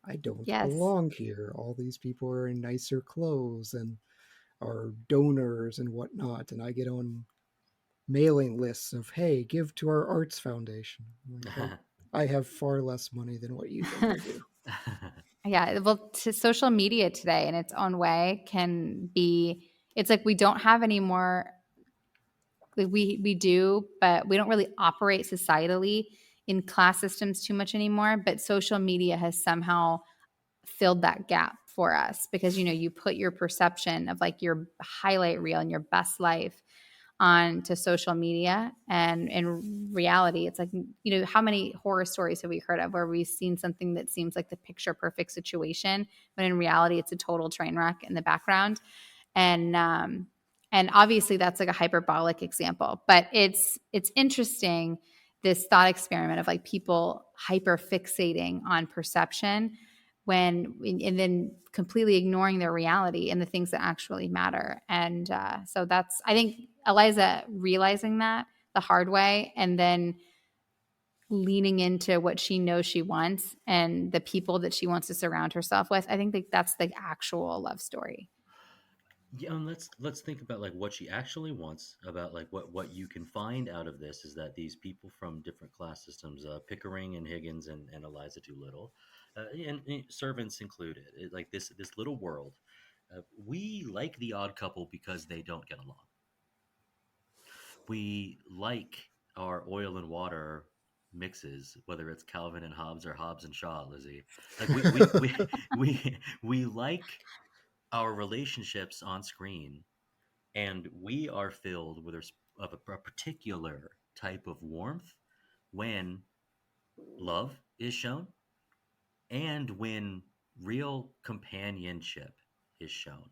I don't Yes. belong here. All these people are in nicer clothes and are donors and whatnot, and I get on mailing lists of hey, give to our arts foundation. I'm like, well, I have far less money than what you think I do. Yeah. Well, to social media today in its own way can be, it's like we don't have any more, like we do, but we don't really operate societally in class systems too much anymore. But social media has somehow filled that gap for us because, you put your perception of like your highlight reel and your best life onto social media, and in reality it's like, how many horror stories have we heard of where we've seen something that seems like the picture perfect situation when in reality it's a total train wreck in the background. And obviously that's like a hyperbolic example, but it's interesting, this thought experiment of like people hyper fixating on perception and then completely ignoring their reality and the things that actually matter. And so that's, I think, Eliza realizing that the hard way and then leaning into what she knows she wants and the people that she wants to surround herself with. I think that's the actual love story. Yeah, and let's think about like what she actually wants. About like what you can find out of this is that these people from different class systems, Pickering and Higgins and Eliza Doolittle, and servants included, like this little world, we like the odd couple because they don't get along. We like our oil and water mixes, whether it's Calvin and Hobbes or Hobbes and Shaw, Lizzie. Like we like our relationships on screen, and we are filled with a particular type of warmth when love is shown and when real companionship is shown.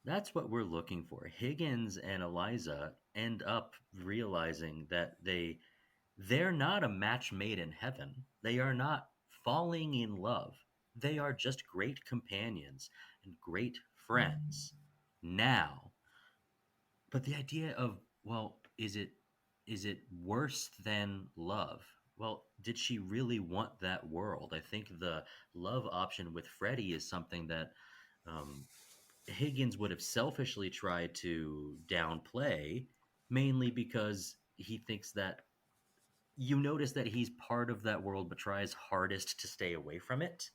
That's what we're looking for. Higgins and Eliza end up realizing that they're not a match made in heaven. They are not falling in love. They are just great companions and great friends now. But the idea of, well, is it worse than love? Well, did she really want that world? I think the love option with Freddie is something that um, Higgins would have selfishly tried to downplay, mainly because he thinks that you notice that he's part of that world but tries hardest to stay away from it.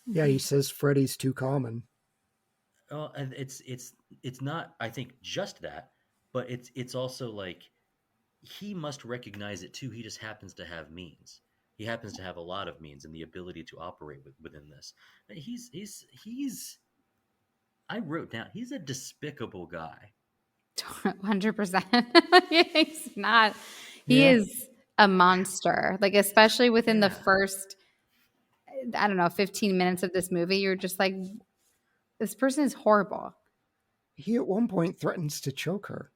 Yeah, he says Freddy's too common. And it's not, I think, just that, but it's also like he must recognize it too. He just happens to have means. He happens to have a lot of means and the ability to operate within this. He's I wrote down he's a despicable guy. 100%. He's not. He Yeah. is a monster. Like, especially within the Yeah. first, I don't know, 15 minutes of this movie, you're just like, this person is horrible. He at one point threatens to choke her.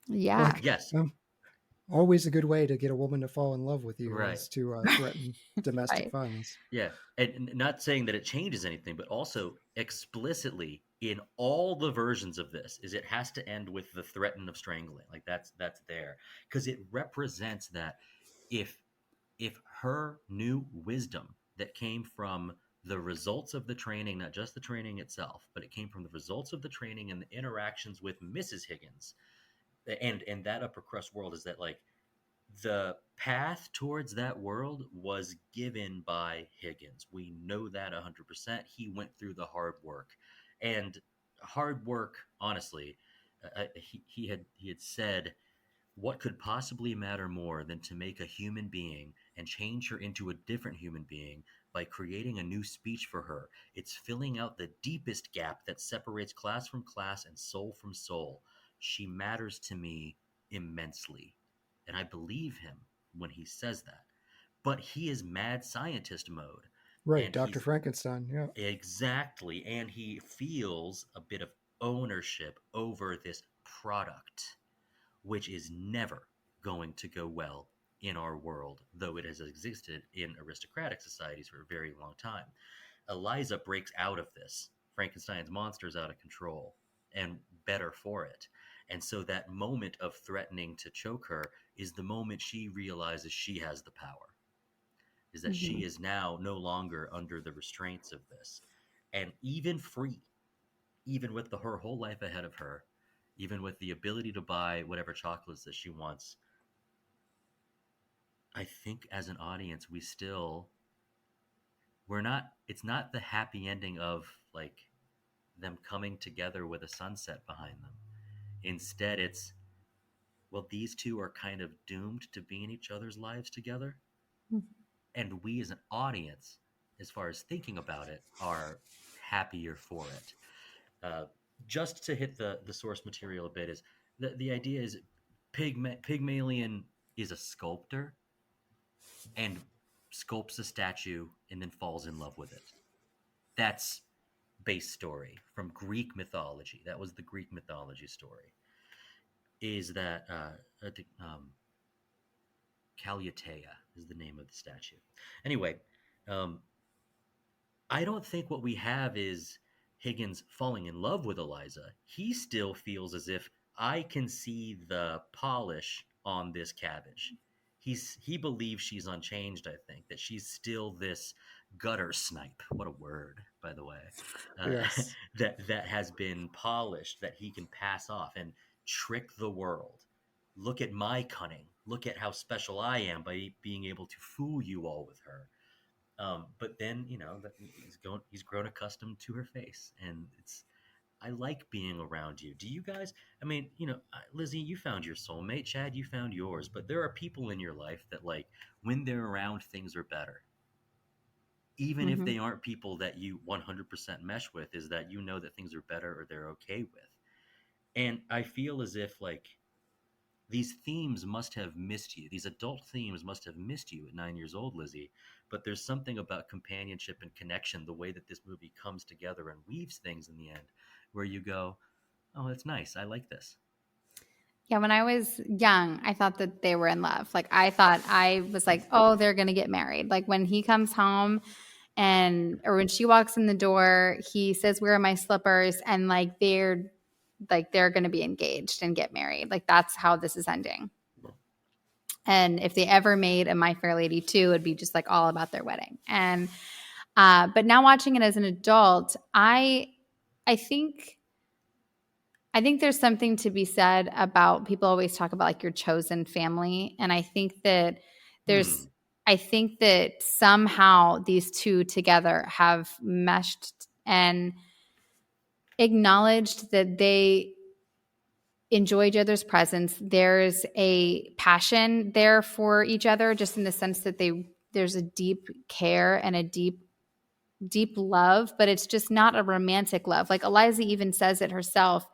Yeah. Like, Yes. Always a good way to get a woman to fall in love with you Right. is to threaten domestic Right. violence. Yeah, and not saying that it changes anything, but also explicitly in all the versions of this is it has to end with the threaten of strangling. Like that's there because it represents that if her new wisdom that came from the results of the training, not just the training itself, but it came from the results of the training and the interactions with Mrs. Higgins and that upper crust world is that like the path towards that world was given by Higgins. We know that 100%. He went through the hard work. And hard work, honestly, he had said, what could possibly matter more than to make a human being and change her into a different human being by creating a new speech for her? It's filling out the deepest gap that separates class from class and soul from soul. She matters to me immensely. And I believe him when he says that. But he is mad scientist mode. Right, And Dr. he's Frankenstein, yeah. exactly. And he feels a bit of ownership over this product which is never going to go well in our world, though it has existed in aristocratic societies for a very long time. Eliza breaks out of this. Frankenstein's monster is out of control, and better for it. And so that moment of threatening to choke her is the moment she realizes she has the power, is that she is now no longer under the restraints of this. And even free, even with her whole life ahead of her, even with the ability to buy whatever chocolates that she wants, I think as an audience, we're not, it's not the happy ending of like them coming together with a sunset behind them. Instead, it's, well, these two are kind of doomed to be in each other's lives together. And we as an audience, as far as thinking about it, are happier for it. Just to hit the source material a bit is the idea is Pygmalion is a sculptor and sculpts a statue and then falls in love with it. That's base story from Greek mythology. That was the Greek mythology story. Is that Calutea is the name of the statue. Anyway, um, I don't think what we have is Higgins falling in love with Eliza. He still feels as if I can see the polish on this cabbage. He believes she's unchanged, I think, that she's still this gutter snipe. What a word, by the way. Yes. that has been polished, that he can pass off and trick the world. Look at my cunning. Look at how special I am by being able to fool you all with her. But then he's grown accustomed to her face, and I like being around you. Do you guys? I mean, Lizzy, you found your soulmate. Chad, you found yours. But there are people in your life that like when they're around, things are better. even if Mhm. they aren't people that you 100% mesh with, is that you know that things are better or they're okay with. And I feel as if like these themes must have missed you. These adult themes must have missed you at 9 years old, Lizzie. But there's something about companionship and connection, the way that this movie comes together and weaves things in the end, where you go, oh, that's nice. I like this. Yeah, when I was young, I thought that they were in love. Like I thought I was like, oh, they're gonna get married. Like when he comes home or when she walks in the door, he says, "Where are my slippers?" And they're gonna be engaged and get married. Like that's how this is ending. And if they ever made a My Fair Lady 2, it'd be just like all about their wedding. And but now watching it as an adult, I think there's something to be said about people always talk about like your chosen family. And I think that Hmm. somehow these two together have meshed and acknowledged that they enjoy each other's presence. There's a passion there for each other, just in the sense that there's a deep care and a deep love, but it's just not a romantic love. Like Eliza even says it herself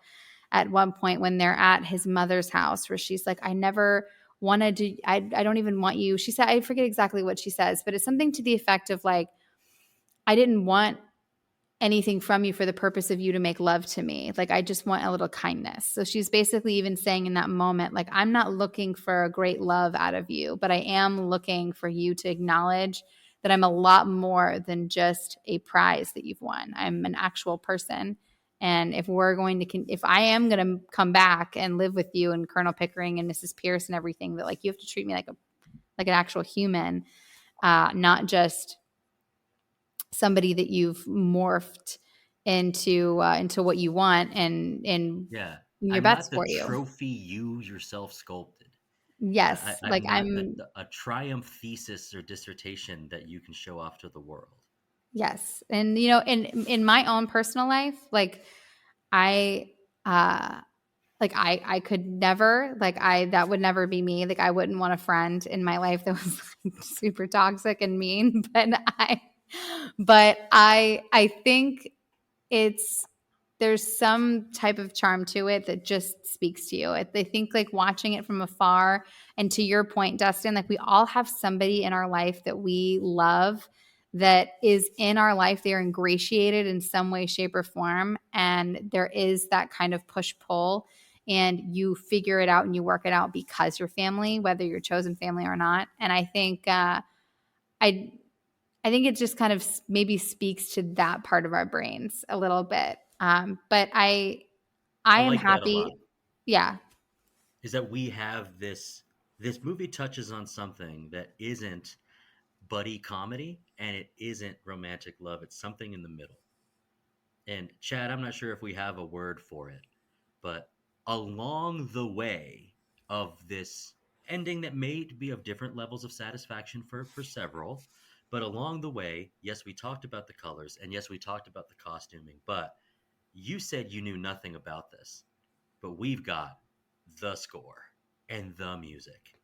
at one point when they're at his mother's house, where she's like, I never wanted to, I don't even want you. She said, I forget exactly what she says, but it's something to the effect of like, I didn't want anything from you for the purpose of you to make love to me. Like, I just want a little kindness. So she's basically even saying in that moment, like, I'm not looking for a great love out of you, but I am looking for you to acknowledge that I'm a lot more than just a prize that you've won. I'm an actual person. And if I am going to come back and live with you and Colonel Pickering and Mrs. Pierce and everything, that like, you have to treat me like an actual human, not just somebody that you've morphed into what you want and Yeah. your I'm bets not the for you. trophy you yourself sculpted. Yes, like I'm not a triumph thesis or dissertation that you can show off to the world. yes, and in my own personal life, like I uh I could never, that would never be me. Like I wouldn't want a friend in my life that was like super toxic and mean. But I think there's some type of charm to it that just speaks to you. I think like watching it from afar, and to your point, Dustin, like we all have somebody in our life that we love, that is in our life. They're ingratiated in some way, shape, or form. And there is that kind of push pull, and you figure it out and you work it out because you're family, whether you're chosen family or not. And I think, I think it just kind of maybe speaks to that part of our brains a little bit. But I I am like that a lot. happy. Yeah. Is that we have this movie touches on something that isn't buddy comedy and it isn't romantic love. It's something in the middle. And Chad, I'm not sure if we have a word for it, but along the way of this ending that may be of different levels of satisfaction for several, but along the way, yes, we talked about the colors and yes, we talked about the costuming, but you said you knew nothing about this, but we've got the score and the music.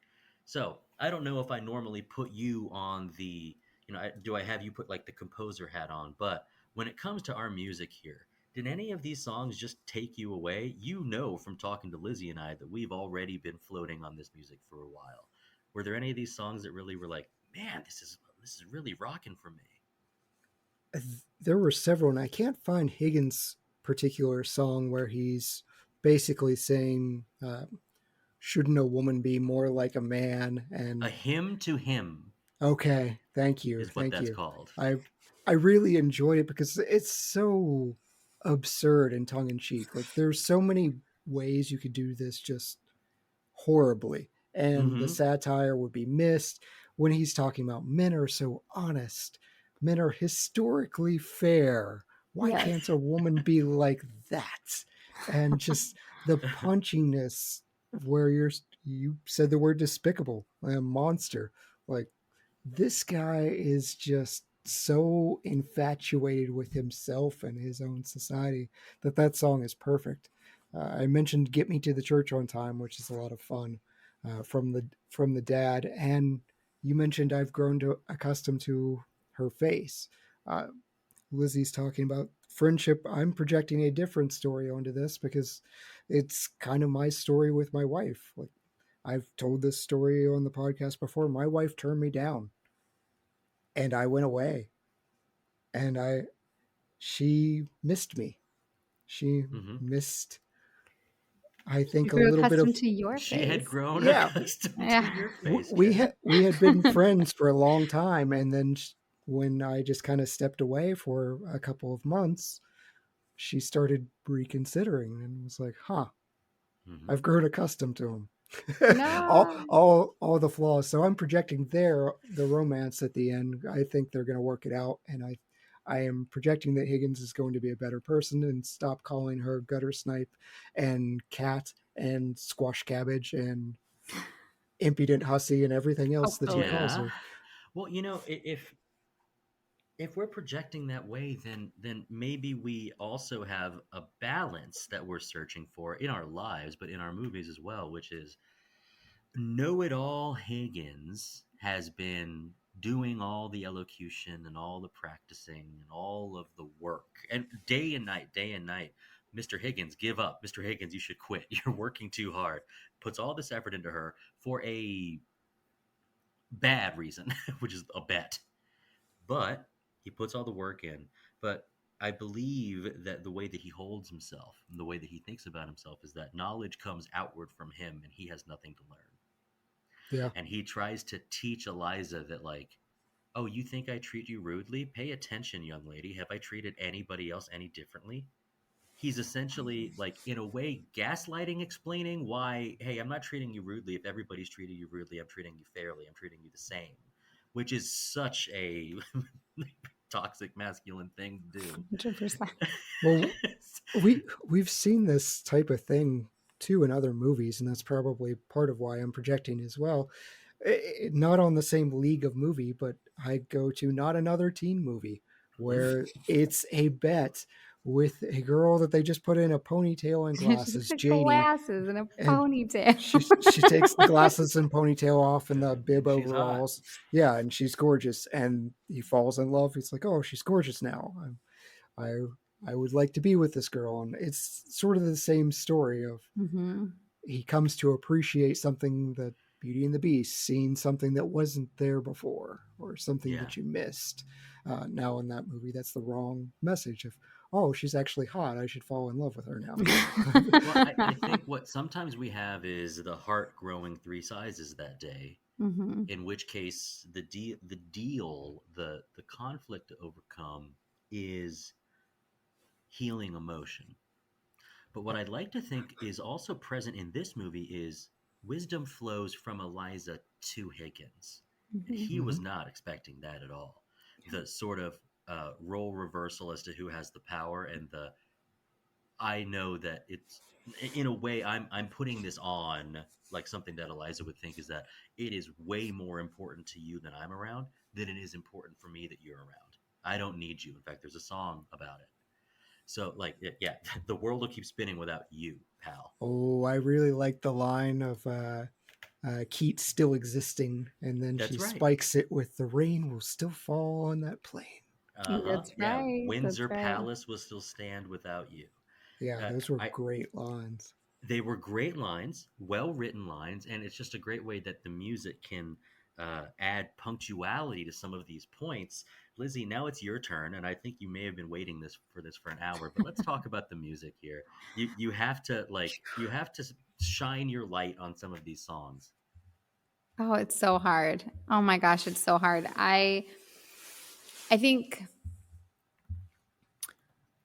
So I don't know if I normally put you on do I have you put like the composer hat on? But when it comes to our music here, did any of these songs just take you away? You know, from talking to Lizzie and I, that we've already been floating on this music for a while. Were there any of these songs that really were like, man, this is really rocking for me? There were several, and I can't find Higgins' particular song where he's basically saying, "Shouldn't a woman be more like a man?" A And hymn to him okay, is what thank that's you. called. I I really enjoy it because it's so absurd and tongue in cheek. Like there's so many ways you could do this just horribly, and the Mm-hmm. satire would be missed when he's talking about men are so honest, men are historically fair. Why Yes. can't a woman be like that? And just the punchiness where you said the word despicable, a monster. Like this guy is just so infatuated with himself and his own society that song is perfect. I mentioned "Get Me to the Church on Time," which is a lot of fun from the dad, and you mentioned "I've grown accustomed to her face. Lizzy's talking about friendship. I'm projecting a different story onto this because it's kind of my story with my wife. Like, I've told this story on the podcast before. My wife turned me down and I went away, and she missed me. She Mhm. missed, I think, You a grew little bit of, accustomed to your She had face. grown yeah. accustomed Yeah. to your face. We yes. had been friends for a long time, and then when I just kind of stepped away for a couple of months, she started reconsidering and was like, "Huh, Mhm. I've grown accustomed to him." No. all the flaws. So I'm projecting the romance at the end. I think they're going to work it out, and I am projecting that Higgins is going to be a better person and stop calling her gutter snipe and cat and squash cabbage and impudent hussy and everything else that he Hopefully. calls Yeah. her. Well, if we're projecting that way, then maybe we also have a balance that we're searching for in our lives, but in our movies as well, which is know-it-all Higgins has been doing all the elocution and all the practicing and all of the work, and day and night. Mr. Higgins, give up. Mr. Higgins, you should quit. You're working too hard. Puts all this effort into her for a bad reason, which is a bet. But he puts all the work in. But I believe that the way that he holds himself and the way that he thinks about himself is that knowledge comes outward from him and he has nothing to learn. Yeah. And he tries to teach Eliza that, like, oh, you think I treat you rudely? Pay attention, young lady. Have I treated anybody else any differently? He's essentially, like, in a way, gaslighting, explaining why, hey, I'm not treating you rudely. If everybody's treating you rudely, I'm treating you fairly. I'm treating you the same, which is such a toxic masculine thing to do. 100%. Well, we've seen this type of thing too in other movies, and that's probably part of why I'm projecting as well. Not on the same league of movie, but I go to Not Another Teen Movie, where it's a bet with a girl that they just put in a ponytail and She looks glasses, like Janie, glasses and a and ponytail. she takes the glasses and ponytail off and the bib She's hot. overalls. Yeah, and she's gorgeous. And he falls in love. He's like, "Oh, she's gorgeous now. I I would like to be with this girl." And it's sort of the same story of Mm-hmm. he comes to appreciate something that Beauty and the Beast, seeing something that wasn't there before or something Yeah. that you missed. Now in that movie, that's the wrong message of, oh, she's actually hot. I should fall in love with her now. Well, I think what sometimes we have is the heart growing 3 sizes that day. Mm-hmm. In which case, the conflict to overcome is healing emotion. But what I'd like to think is also present in this movie is wisdom flows from Eliza to Higgins. And he was not expecting that at all. The sort of role reversal as to who has the power, and the I know that it's, in a way, I'm putting this on, like, something that Eliza would think is that it is way more important to you that I'm around than it is important for me that you're around. I don't need you. In fact, there's a song about it. So, like, yeah, the world will keep spinning without you, pal. Oh, I really like the line of Keats still existing, and then That's she right. spikes it with, "The rain will still fall on that plain." That's Yeah, right. Windsor That's right. Palace will still stand without you. Yeah, those were great lines. They were great lines, well written lines, and it's just a great way that the music can add punctuality to some of these points. Lizzy, now it's your turn, and I think you may have been waiting for an hour, but let's talk about the music here. You have to shine your light on some of these songs. Oh, it's so hard. Oh my gosh, it's so hard. I think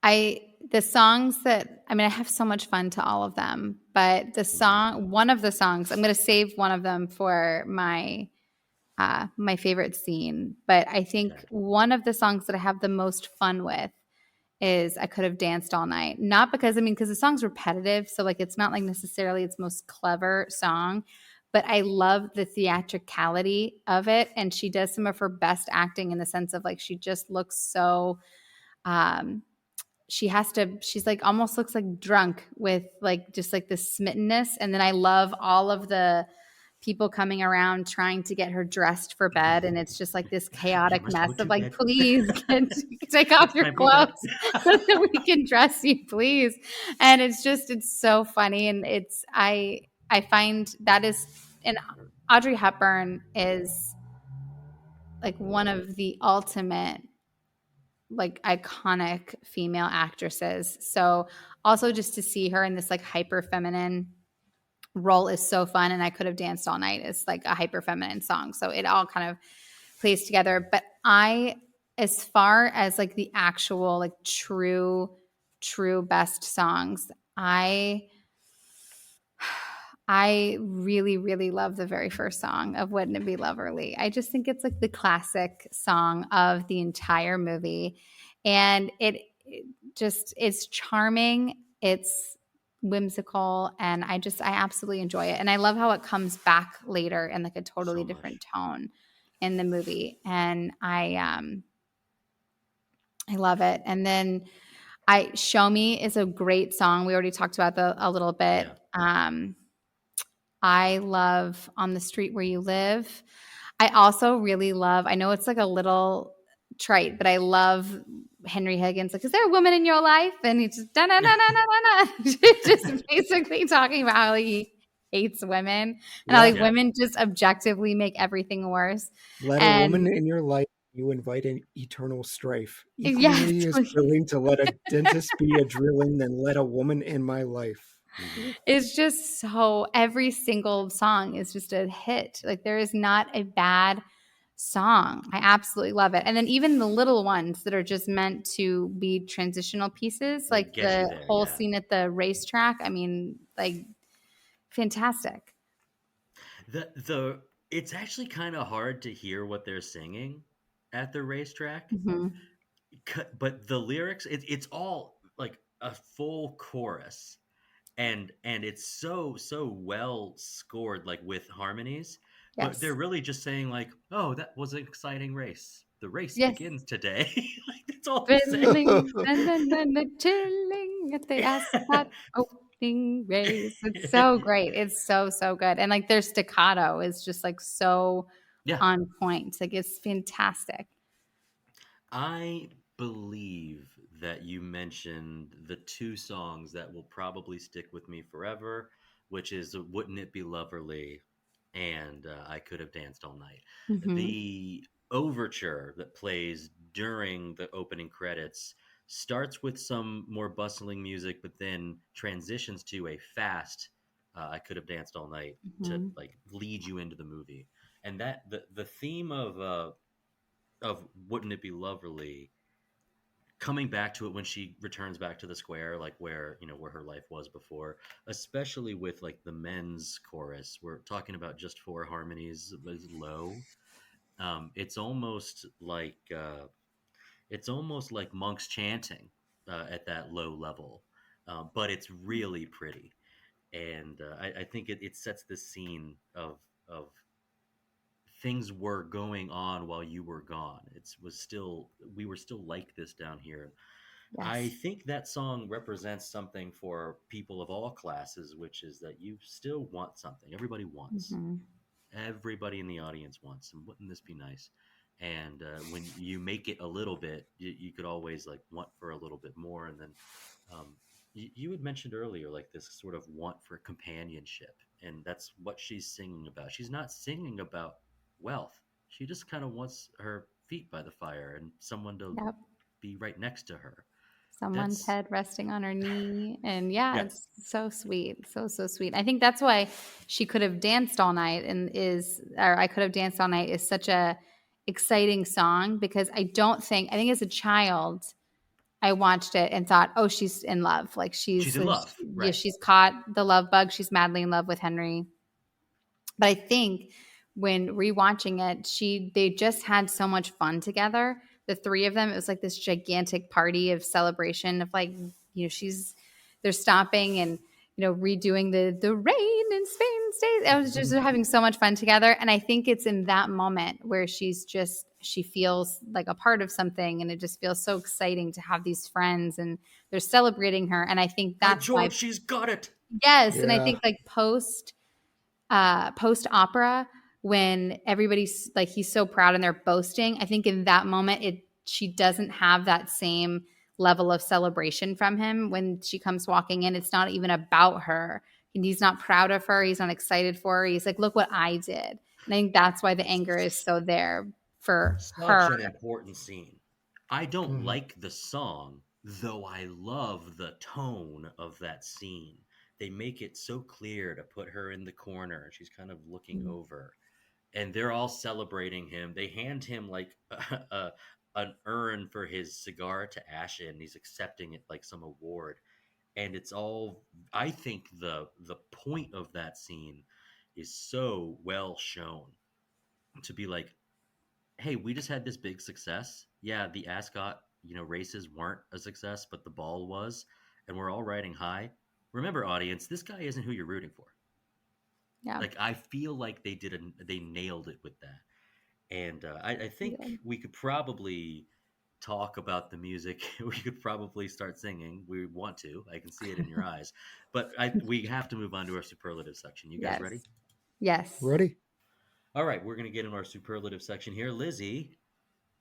the songs that, I mean, I have so much fun to all of them, but one of the songs, I'm going to save one of them for my my favorite scene. But I think one of the songs that I have the most fun with is "I Could Have Danced All Night." Not because the song's repetitive, so like it's not like necessarily its most clever song, but I love the theatricality of it, and she does some of her best acting in the sense of, like, she just looks so she's like almost looks like drunk with, like, just like this smittenness. And then I love all of the people coming around trying to get her dressed for bed, and it's just like this chaotic must go mess to of like, bed. please take off It's your time for bed. clothes so that we can dress you, please. And it's so funny, and I find that is, and Audrey Hepburn is like one of the ultimate like iconic female actresses. So also just to see her in this like hyper feminine role is so fun. And I Could Have Danced All Night is like a hyper feminine song. So it all kind of plays together. But as far as like the actual like true best songs, I really, really love the very first song of Wouldn't It Be Loverly. I just think it's like the classic song of the entire movie. And it just is charming. It's whimsical. And I absolutely enjoy it. And I love how it comes back later in like a totally So different much. tone in the movie. And I love it. And then Show Me is a great song. We already talked about a little bit. Yeah. I love On the Street Where You Live. I also really love, I know it's like a little trite, but I love Henry Higgins. Like, is there a woman in your life? And he's just just basically talking about how he hates women and how like women just objectively make everything worse. Let a woman in your life, you invite an eternal strife. Equally as willing to let a dentist be a drilling than let a woman in my life. It's just so, every single song is just a hit. Like there is not a bad song. I absolutely love it. And then even the little ones that are just meant to be transitional pieces, like the whole scene at the racetrack. I mean, like fantastic. It's actually kind of hard to hear what they're singing at the racetrack. Mm-hmm. But the lyrics, it's all like a full chorus. And it's so well scored, like with harmonies. Yes. But they're really just saying like, oh, that was an exciting race. The race begins today. Like that's all they're saying. And chilling at the ascot opening race. It's so great. It's so good. And like their staccato is just like so on point. Like it's fantastic. I believe that you mentioned the two songs that will probably stick with me forever, which is Wouldn't It Be Loverly and I Could Have Danced All Night. Mm-hmm. The overture that plays during the opening credits starts with some more bustling music, but then transitions to a fast I Could Have Danced All Night to like lead you into the movie. And that the theme of Wouldn't It Be Loverly, coming back to it when she returns back to the square, like where her life was before, especially with like the men's chorus, we're talking about just four harmonies, low. It's almost like monks chanting at that low level, but it's really pretty, and I think it sets the scene of things were going on while you were gone. We were still like this down here. Yes. I think that song represents something for people of all classes, which is that you still want something. Everybody wants. Mm-hmm. Everybody in the audience wants. And wouldn't this be nice? And when you make it a little bit, you could always like want for a little bit more. And then you had mentioned earlier, like this sort of want for companionship. And that's what she's singing about. She's not singing about wealth. She just kind of wants her feet by the fire and someone to be right next to her. Someone's head resting on her knee. And it's so sweet. So sweet. I think that's why She Could Have Danced All Night or I Could Have Danced All Night is such a exciting song, because I think as a child I watched it and thought, oh, she's in love. Like she's in love. Right. Yeah, she's caught the love bug. She's madly in love with Henry. But I think when rewatching it, they just had so much fun together. The three of them, it was like this gigantic party of celebration of like, they're stopping and, redoing the rain in Spain stays. I was just having so much fun together. And I think it's in that moment where she feels like a part of something, and it just feels so exciting to have these friends and they're celebrating her. And I think that's why she's got it. Yes. Yeah. And I think like post post opera when everybody's like, he's so proud and they're boasting. I think in that moment, she doesn't have that same level of celebration from him when she comes walking in. It's not even about her. And he's not proud of her. He's not excited for her. He's like, look what I did. And I think that's why the anger is so there for Such her. an important scene. I don't like the song, though I love the tone of that scene. They make it so clear to put her in the corner. She's kind of looking over, and they're all celebrating him. They hand him like an urn for his cigar to ash in. He's accepting it like some award, and it's all. I think the point of that scene is so well shown to be like, hey, we just had this big success. Yeah, the ascot, races weren't a success, but the ball was, and we're all riding high. Remember, audience, this guy isn't who you're rooting for. Yeah. Like, I feel like they nailed it with that. And I think we could probably talk about the music. We could probably start singing. We want to. I can see it in your eyes. But we have to move on to our superlative section. You guys ready? Yes. Ready? All right, we're going to get in our superlative section here. Lizzy,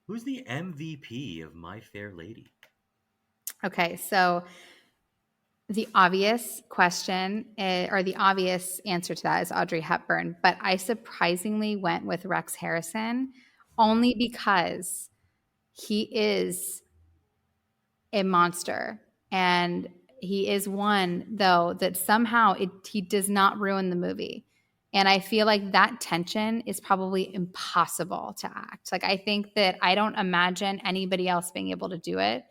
who's the MVP of My Fair Lady? Okay, so the obvious question or the obvious answer to that is Audrey Hepburn, but I surprisingly went with Rex Harrison only because he is a monster, and he is one, though, that somehow he does not ruin the movie. And I feel like that tension is probably impossible to act. Like, I think that I don't imagine anybody else being able to do it.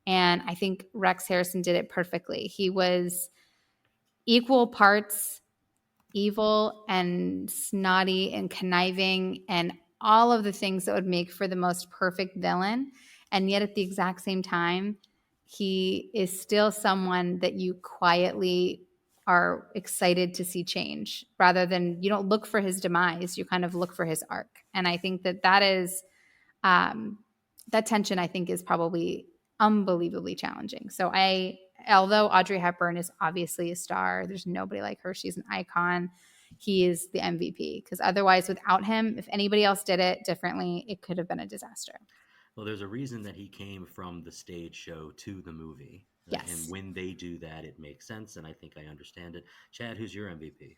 And I think Rex Harrison did it perfectly. He was equal parts evil and snotty and conniving and all of the things that would make for the most perfect villain. And yet at the exact same time, he is still someone that you quietly are excited to see change, rather than, you don't look for his demise, you kind of look for his arc. And I think that is that tension, I think, is probably unbelievably challenging. So although Audrey Hepburn is obviously a star, there's nobody like her. She's an icon. He is the MVP, because otherwise, without him, if anybody else did it differently, it could have been a disaster. Well, there's a reason that he came from the stage show to the movie. Yes. And when they do that, it makes sense, and I think I understand it. Chad, who's your MVP?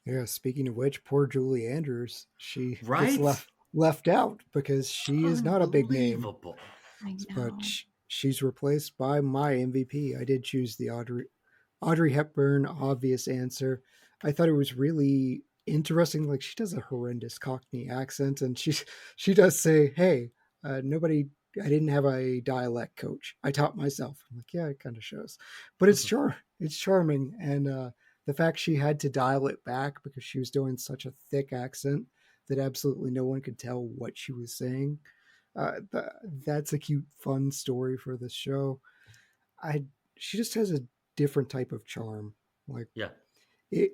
Yeah, speaking of which, poor Julie Andrews, she Right? gets left out because she is not a big name. Unbelievable. I know. But she's replaced by my MVP. I did choose the Audrey Hepburn obvious answer. I thought it was really interesting. Like, she does a horrendous Cockney accent, and she does say, "Hey, I didn't have a dialect coach. I taught myself." I'm like, yeah, it kind of shows, but it's charming, and the fact she had to dial it back because she was doing such a thick accent that absolutely no one could tell what she was saying. That's a cute, fun story for this show. She just has a different type of charm. Like,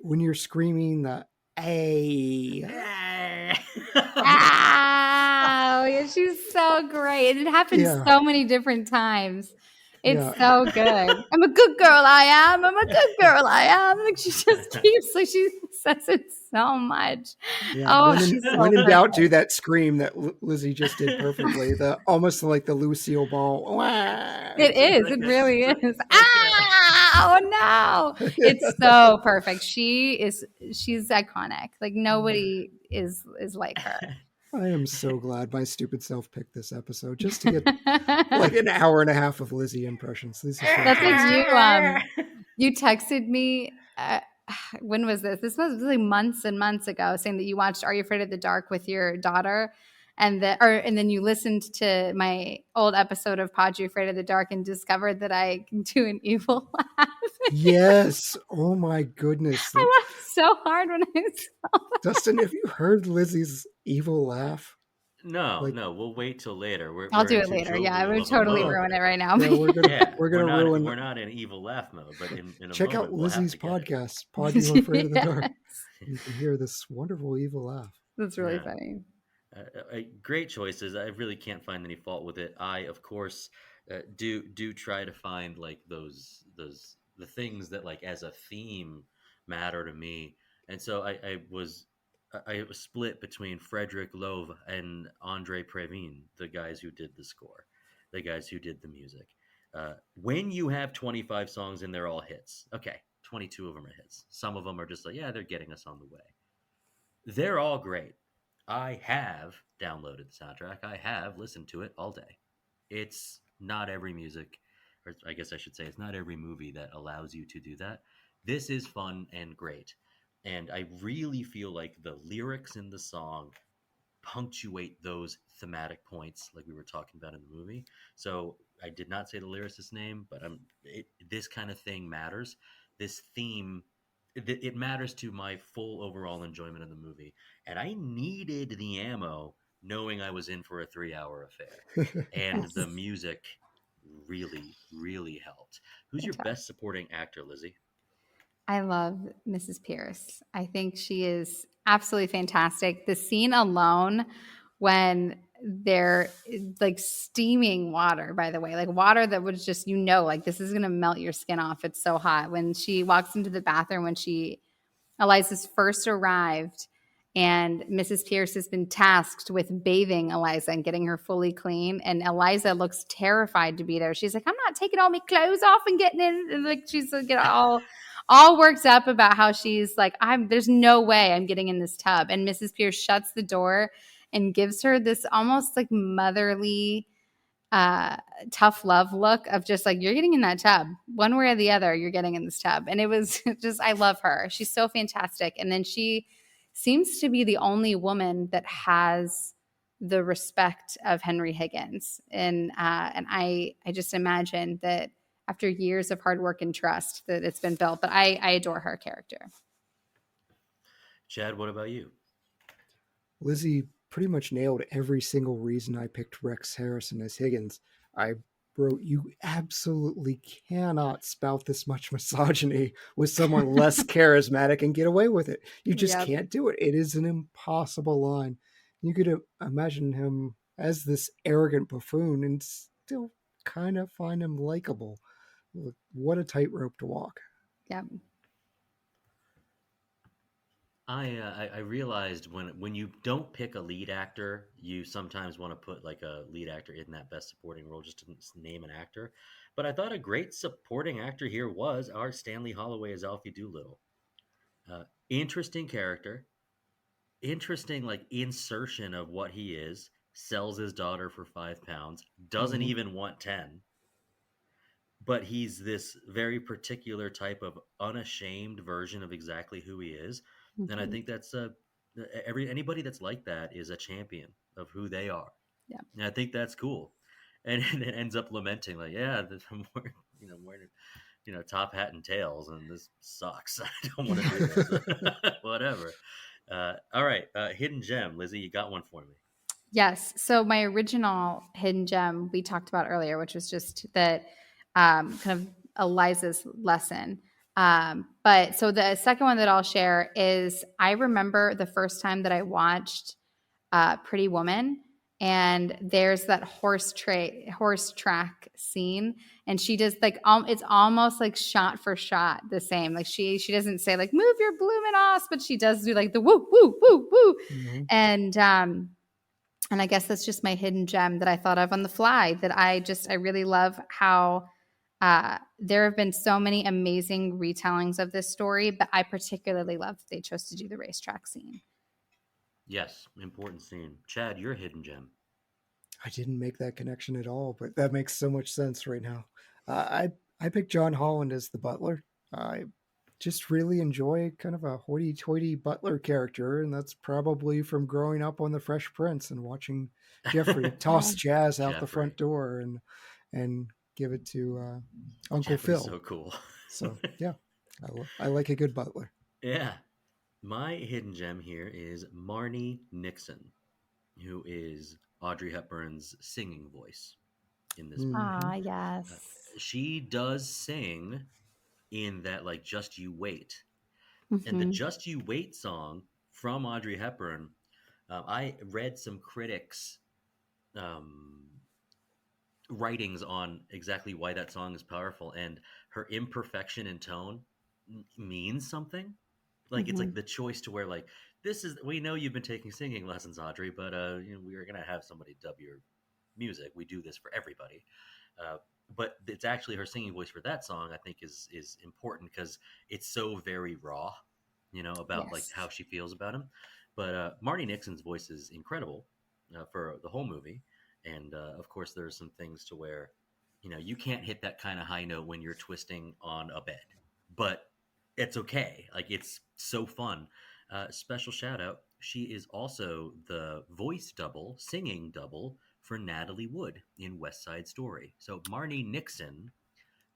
when you're screaming that, "Hey!" Wow, yeah, she's so great. And it happens so many different times. It's so good. I'm a good girl, I am. I'm a good girl, I am. Like, she just keeps, like, she says it so much. Yeah, when in doubt, do that scream that Lizzy just did perfectly. Almost like the Lucille Ball. It is. It really is. Oh no! It's so perfect. She's iconic. Like, nobody is like her. I am so glad my stupid self picked this episode just to get like an hour and a half of Lizzy impressions. That's what you texted me. When was this? This was like months and months ago, saying that you watched Are You Afraid of the Dark with your daughter, and then you listened to my old episode of Pod You Afraid of the Dark and discovered that I can do an evil laugh. Yes. Oh my goodness. I laughed so hard when I saw that. Dustin, have you heard Lizzy's evil laugh? No, we'll wait till later. I'll do it later. Yeah, I would totally ruin it right now. Yeah, we're gonna ruin. We're not in evil laugh mode, but in a check moment, out Lizzy's podcast, Pod You Afraid of the Dark. You can hear this wonderful evil laugh. That's really funny. Great choices. I really can't find any fault with it. I, of course, do try to find like the things that, like, as a theme matter to me. And so I was split between Frederick Loewe and Andre Previn, the guys who did the score, the guys who did the music. When you have 25 songs and they're all hits, okay, 22 of them are hits. Some of them are just like, yeah, they're getting us on the way. They're all great. I have downloaded the soundtrack. I have listened to it all day. It's not every music, or I guess I should say, it's not every movie that allows you to do that. This is fun and great. And I really feel like the lyrics in the song punctuate those thematic points like we were talking about in the movie. So I did not say the lyricist's name, but this kind of thing matters. This theme, it matters to my full overall enjoyment of the movie. And I needed the ammo knowing I was in for a 3-hour affair. And Yes. the music really, really helped. Who's your best supporting actor, Lizzy? I love Mrs. Pierce. I think she is absolutely fantastic. The scene alone when they're like steaming water, by the way, like water that was just, like this is going to melt your skin off. It's so hot. When she walks into the bathroom, when Eliza's first arrived and Mrs. Pierce has been tasked with bathing Eliza and getting her fully clean. And Eliza looks terrified to be there. She's like, I'm not taking all my clothes off and getting in. And like, she's like, all worked up about how she's like, there's no way I'm getting in this tub. And Mrs. Pierce shuts the door and gives her this almost like motherly, tough love look of just like, you're getting in that tub one way or the other, you're getting in this tub. And it was just, I love her. She's so fantastic. And then she seems to be the only woman that has the respect of Henry Higgins. And I just imagine that after years of hard work and trust that it's been built, but I adore her character. Chad, what about you? Lizzy pretty much nailed every single reason I picked Rex Harrison as Higgins. I wrote, you absolutely cannot spout this much misogyny with someone less charismatic and get away with it. You just can't do it. It is an impossible line. You could imagine him as this arrogant buffoon and still kind of find him likable. What a tightrope to walk. Yep. I realized when you don't pick a lead actor, you sometimes want to put like a lead actor in that best supporting role just to name an actor. But I thought a great supporting actor here was our Stanley Holloway as Alfie Doolittle. Interesting character, interesting like insertion of what he is. Sells his daughter for £5, doesn't even want 10. But he's this very particular type of unashamed version of exactly who he is. Mm-hmm. And I think that's anybody that's like that is a champion of who they are. Yeah. And I think that's cool. And it ends up lamenting like, yeah, I'm wearing, top hat and tails, and this sucks. I don't want to do this. Whatever. All right. Hidden gem. Lizzy, you got one for me. Yes. So my original hidden gem we talked about earlier, which was just that kind of Eliza's lesson. But so the second one that I'll share is I remember the first time that I watched Pretty Woman, and there's that horse track scene, and she does like it's almost like shot for shot the same. Like she doesn't say like move your bloomin' ass, but she does do like the woo woo woo woo, and I guess that's just my hidden gem that I thought of on the fly. That I really love how. There have been so many amazing retellings of this story, but I particularly love that they chose to do the racetrack scene. Yes, important scene. Chad, your hidden gem. I didn't make that connection at all, but that makes so much sense right now. I picked John Holland as the butler. I just really enjoy kind of a hoity-toity butler character, and that's probably from growing up on The Fresh Prince and watching Jeffrey toss Jazz out the front door and give it to Uncle Phil. So cool. So yeah, I like a good butler. Yeah. My hidden gem here is Marnie Nixon, who is Audrey Hepburn's singing voice in this movie. Ah, yes. She does sing in that like Just You Wait. And the Just You Wait song from Audrey Hepburn, I read some critics writings on exactly why that song is powerful, and her imperfection in tone means something. like it's like the choice to where like this is, we know you've been taking singing lessons, Audrey, but we are gonna have somebody dub your music. We do this for everybody. Uh, but it's actually her singing voice for that song, I think is important because it's so very raw, about like Yes. how she feels about him. But Marty Nixon's voice is incredible for the whole movie. And of course, there's some things to where, you can't hit that kind of high note when you're twisting on a bed, but it's okay. Like it's so fun. Special shout out. She is also the voice double, singing double for Natalie Wood in West Side Story. So Marnie Nixon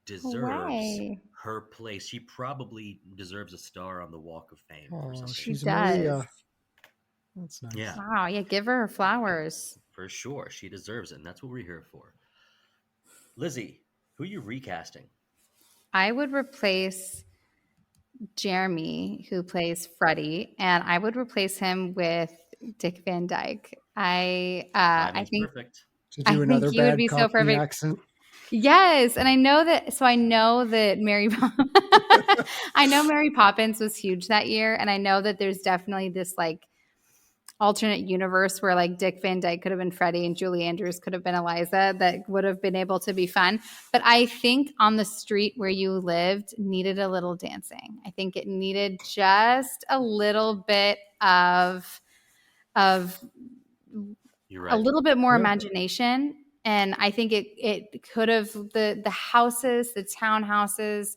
deserves Way. her place. She probably deserves a star on the Walk of Fame for Oh, something. She she's does. Maria. That's nice. Yeah, Wow. Yeah. Give her her flowers. for sure. She deserves it. And that's what we're here for. Lizzie, who are you recasting? I would replace Jeremy, who plays Freddie, and I would replace him with Dick Van Dyke. I Timing's think perfect. To I do think another he would bad be so Cockney perfect. accent. Yes, and I know that. So I know that I know Mary Poppins was huge that year, and I know that there's definitely this like alternate universe where like Dick Van Dyke could have been Freddie and Julie Andrews could have been Eliza. That would have been able to be fun. But I think On the Street Where You Lived needed a little dancing. I think it needed just a little bit of You're a right. little bit more Yeah. imagination. And I think it could have the houses, the townhouses,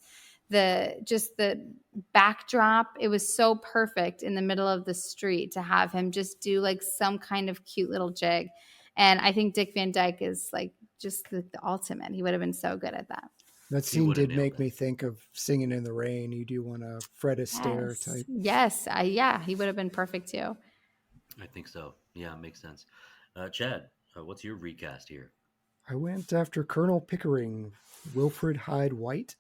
the backdrop. It was so perfect in the middle of the street to have him just do like some kind of cute little jig. And I think Dick Van Dyke is like just the ultimate. He would have been so good at that. That He scene would've did nailed make it. me think of Singing in the Rain. You do want a Fred Astaire Yes. type. Yes. Yeah, he would have been perfect too. I think so. Yeah, it makes sense. Chad, what's your recast here? I went after Colonel Pickering, Wilfrid Hyde-White.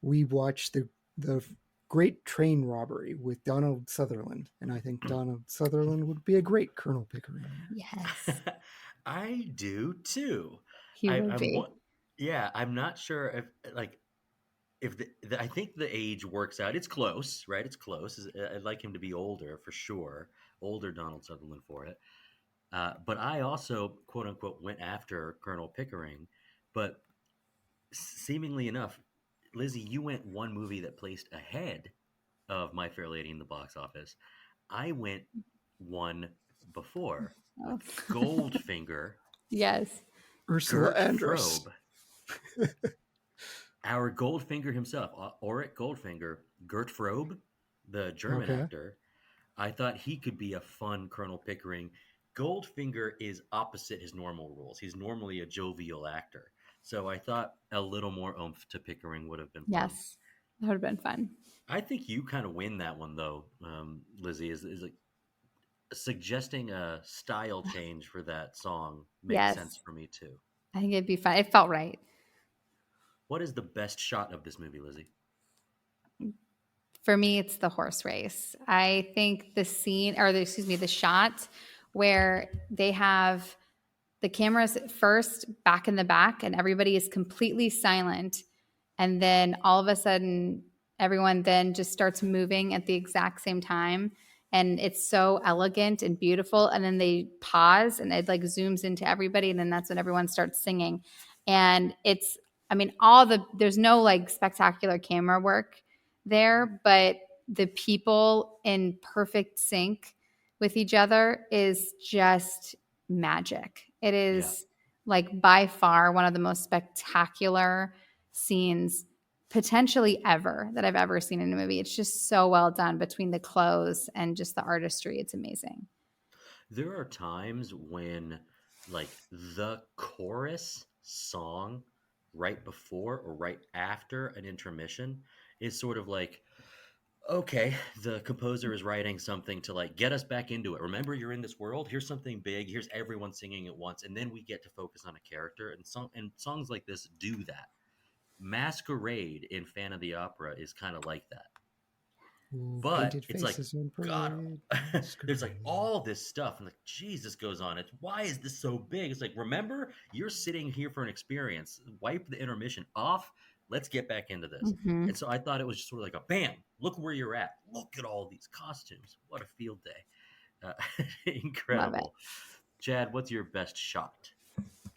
We watched the Great Train Robbery with Donald Sutherland, and I think Donald Sutherland would be a great Colonel Pickering. Yes. I do too. He I, would I'm be. one, yeah. I'm not sure if I think the age works out. It's close, right? It's close. I'd like him to be older for sure, older Donald Sutherland for it. But I also, quote unquote, went after Colonel Pickering. But seemingly enough, Lizzie, you went one movie that placed ahead of My Fair Lady in the box office. I went one before Oh. with Goldfinger, Yes. Ursula Gert Andress. Frobe. Our Goldfinger himself, Auric Goldfinger, Gert Frobe, the German Okay. actor. I thought he could be a fun Colonel Pickering. Goldfinger is opposite his normal roles. He's normally a jovial actor. So I thought a little more oomph to Pickering would have been fun. Yes. That would have been fun. I think you kind of win that one, though, Lizzie, is like suggesting a style change for that song makes Yes. sense for me, too. I think it'd be fun. It felt right. What is the best shot of this movie, Lizzie? For me, it's the horse race. I think the scene, or the shot where they have the cameras first back in the back and everybody is completely silent. And then all of a sudden, everyone then just starts moving at the exact same time. And it's so elegant and beautiful. And then they pause and it like zooms into everybody. And then that's when everyone starts singing. And it's, I mean, there's no like spectacular camera work there, but the people in perfect sync with each other is just magic. It is like by far one of the most spectacular scenes potentially ever that I've ever seen in a movie. It's just so well done between the clothes and just the artistry. It's amazing. There are times when, like, the chorus song right before or right after an intermission is sort of like, okay, the composer is writing something to like get us back into it. Remember, you're in this world. Here's something big. Here's everyone singing at once, and then we get to focus on a character. And songs like this do that. Masquerade in Phantom of the Opera is kind of like that. Ooh, But painted it's like, faces on God, parade. there's like all this stuff, and like Jesus goes on. It's why is this so big? It's like, remember, you're sitting here for an experience. Wipe the intermission off. Let's get back into this. Mhm. And so I thought it was just sort of like a bam, look where you're at. Look at all these costumes. What a field day. Love it. Incredible. Chad, what's your best shot?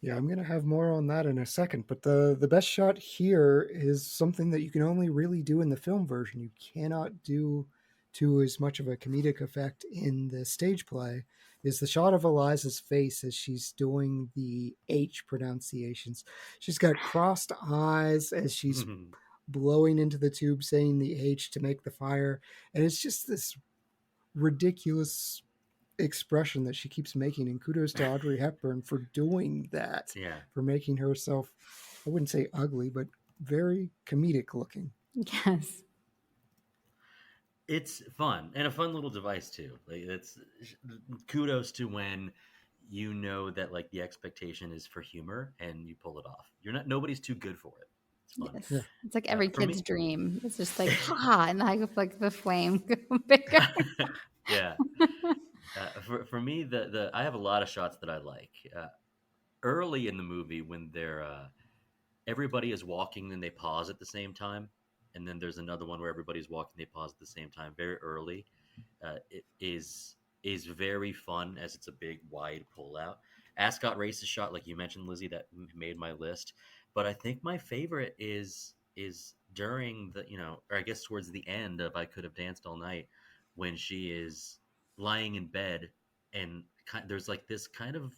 Yeah, I'm going to have more on that in a second, but the best shot here is something that you can only really do in the film version. You cannot do to as much of a comedic effect in the stage play, is the shot of Eliza's face as she's doing the H pronunciations. She's got crossed eyes as she's blowing into the tube saying the H to make the fire, and it's just this ridiculous expression that she keeps making, and kudos to Audrey Hepburn for doing that. Yeah. For making herself, I wouldn't say ugly, but very comedic looking. Yes. It's fun and a fun little device too. Like, it's kudos to when you know that like the expectation is for humor and you pull it off. Nobody's too good for it. It's fun. Yes. Yeah. It's like every For kid's me- dream. It's just like, and like the flame go bigger. Yeah. For me, I have a lot of shots that I like. Early in the movie, when they're everybody is walking and they pause at the same time, and then there's another one where everybody's walking, they pause at the same time. Very early, it is very fun as it's a big wide pullout. Ascot Race's shot, like you mentioned, Lizzie, that made my list. But I think my favorite is during the, or I guess towards the end of I Could Have Danced All Night, when she is lying in bed and there's like this kind of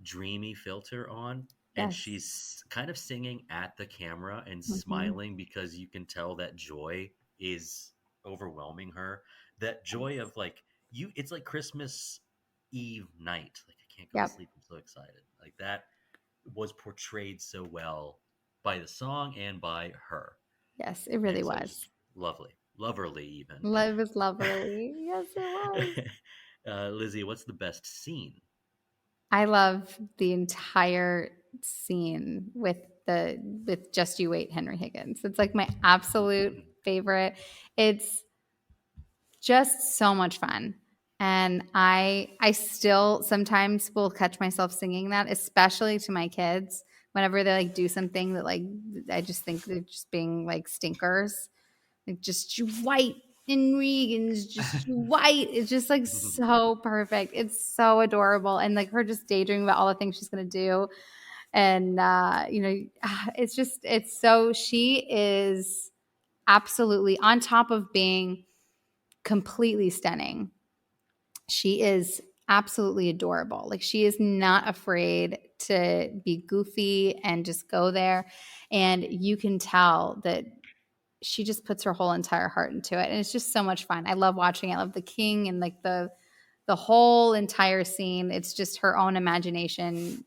dreamy filter on, and Yes. she's kind of singing at the camera and Mhm. smiling because you can tell that joy is overwhelming her. That joy of like it's like Christmas Eve night. Like, I can't go Yep. to sleep. I'm so excited. Like, that was portrayed so well by the song and by her. Yes, it really And so was. just lovely, loverly even. Love is lovely. Yes, it was. Lizzie, what's the best scene? I love the entire scene with Just You Wait, Henry Higgins. It's like my absolute favorite. It's just so much fun. And I still sometimes will catch myself singing that, especially to my kids whenever they like do something that like I just think they're just being like stinkers. Like, just you white and Regan's just you white. It's just like so perfect. It's so adorable. And like her just daydreaming about all the things she's gonna do. And she is absolutely on top of being completely stunning. She is absolutely adorable. Like, she is not afraid to be goofy and just go there. And you can tell that she just puts her whole entire heart into it. And it's just so much fun. I love watching it. I love the king and like the whole entire scene. It's just her own imagination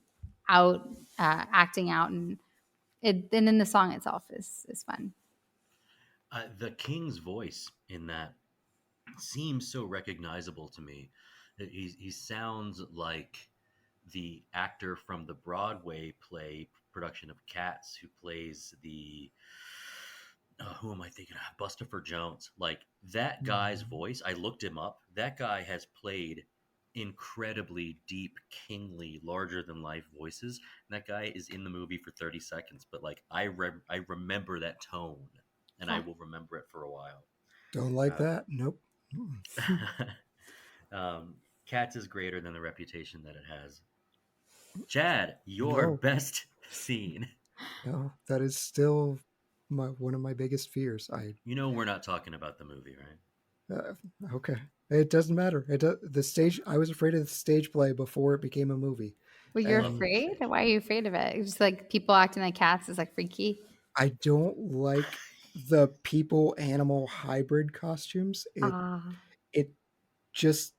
acting out. And then the song itself is fun. The king's voice in that seems so recognizable to me. He sounds like the actor from the Broadway play production of Cats who plays the who am I thinking of? Bustopher Jones. Like, that guy's voice, I looked him up. That guy has played incredibly deep, kingly, larger than life voices. And that guy is in the movie for 30 seconds, but like I remember that tone, and I will remember it for a while. Don't like that. Nope. Cats is greater than the reputation that it has. Chad, your best scene. No, that is still one of my biggest fears. We're not talking about the movie, right? Okay, it doesn't matter. The stage. I was afraid of the stage play before it became a movie. Well, you're afraid? Why are you afraid of it? It's just like people acting like cats is like freaky. I don't like the people animal hybrid costumes. It just,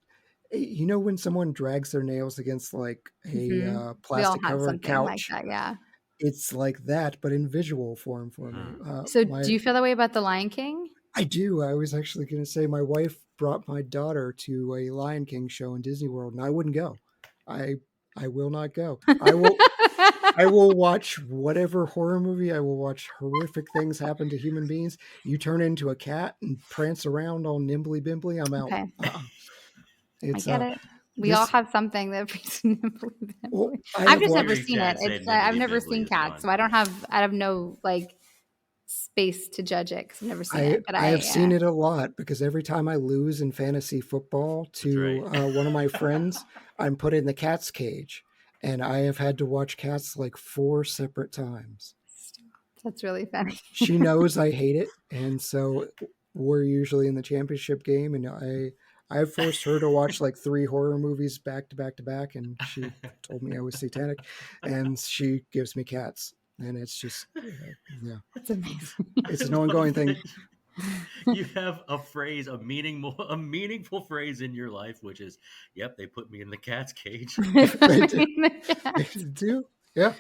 when someone drags their nails against like a plastic covered couch, like that, yeah. It's like that, but in visual form for me. So do you feel that way about The Lion King? I do. I was actually going to say my wife brought my daughter to a Lion King show in Disney World, and I wouldn't go. I will not go. I will watch whatever horror movie. I will watch horrific things happen to human beings. You turn into a cat and prance around all nimbly bimbly, I'm out. Okay. I get it. We all have something that nimbly bimbly. Well, I've just never seen it. I've never seen Cats, so I have no like space to judge it because I've never seen I it. But I have seen it a lot because every time I lose in fantasy football to right. one of my friends, I'm put in the cat's cage, and I have had to watch Cats like 4 separate times. That's really funny. She knows I hate it, and so we're usually in the championship game, and I forced her to watch like 3 horror movies back to back to back, and she told me I was satanic, and she gives me Cats, and it's just yeah, That's amazing. it's I an love ongoing thing. that you have a phrase, a meaningful phrase in your life, which is, "Yep, they put me in the cat's cage." They do. They do. Yeah.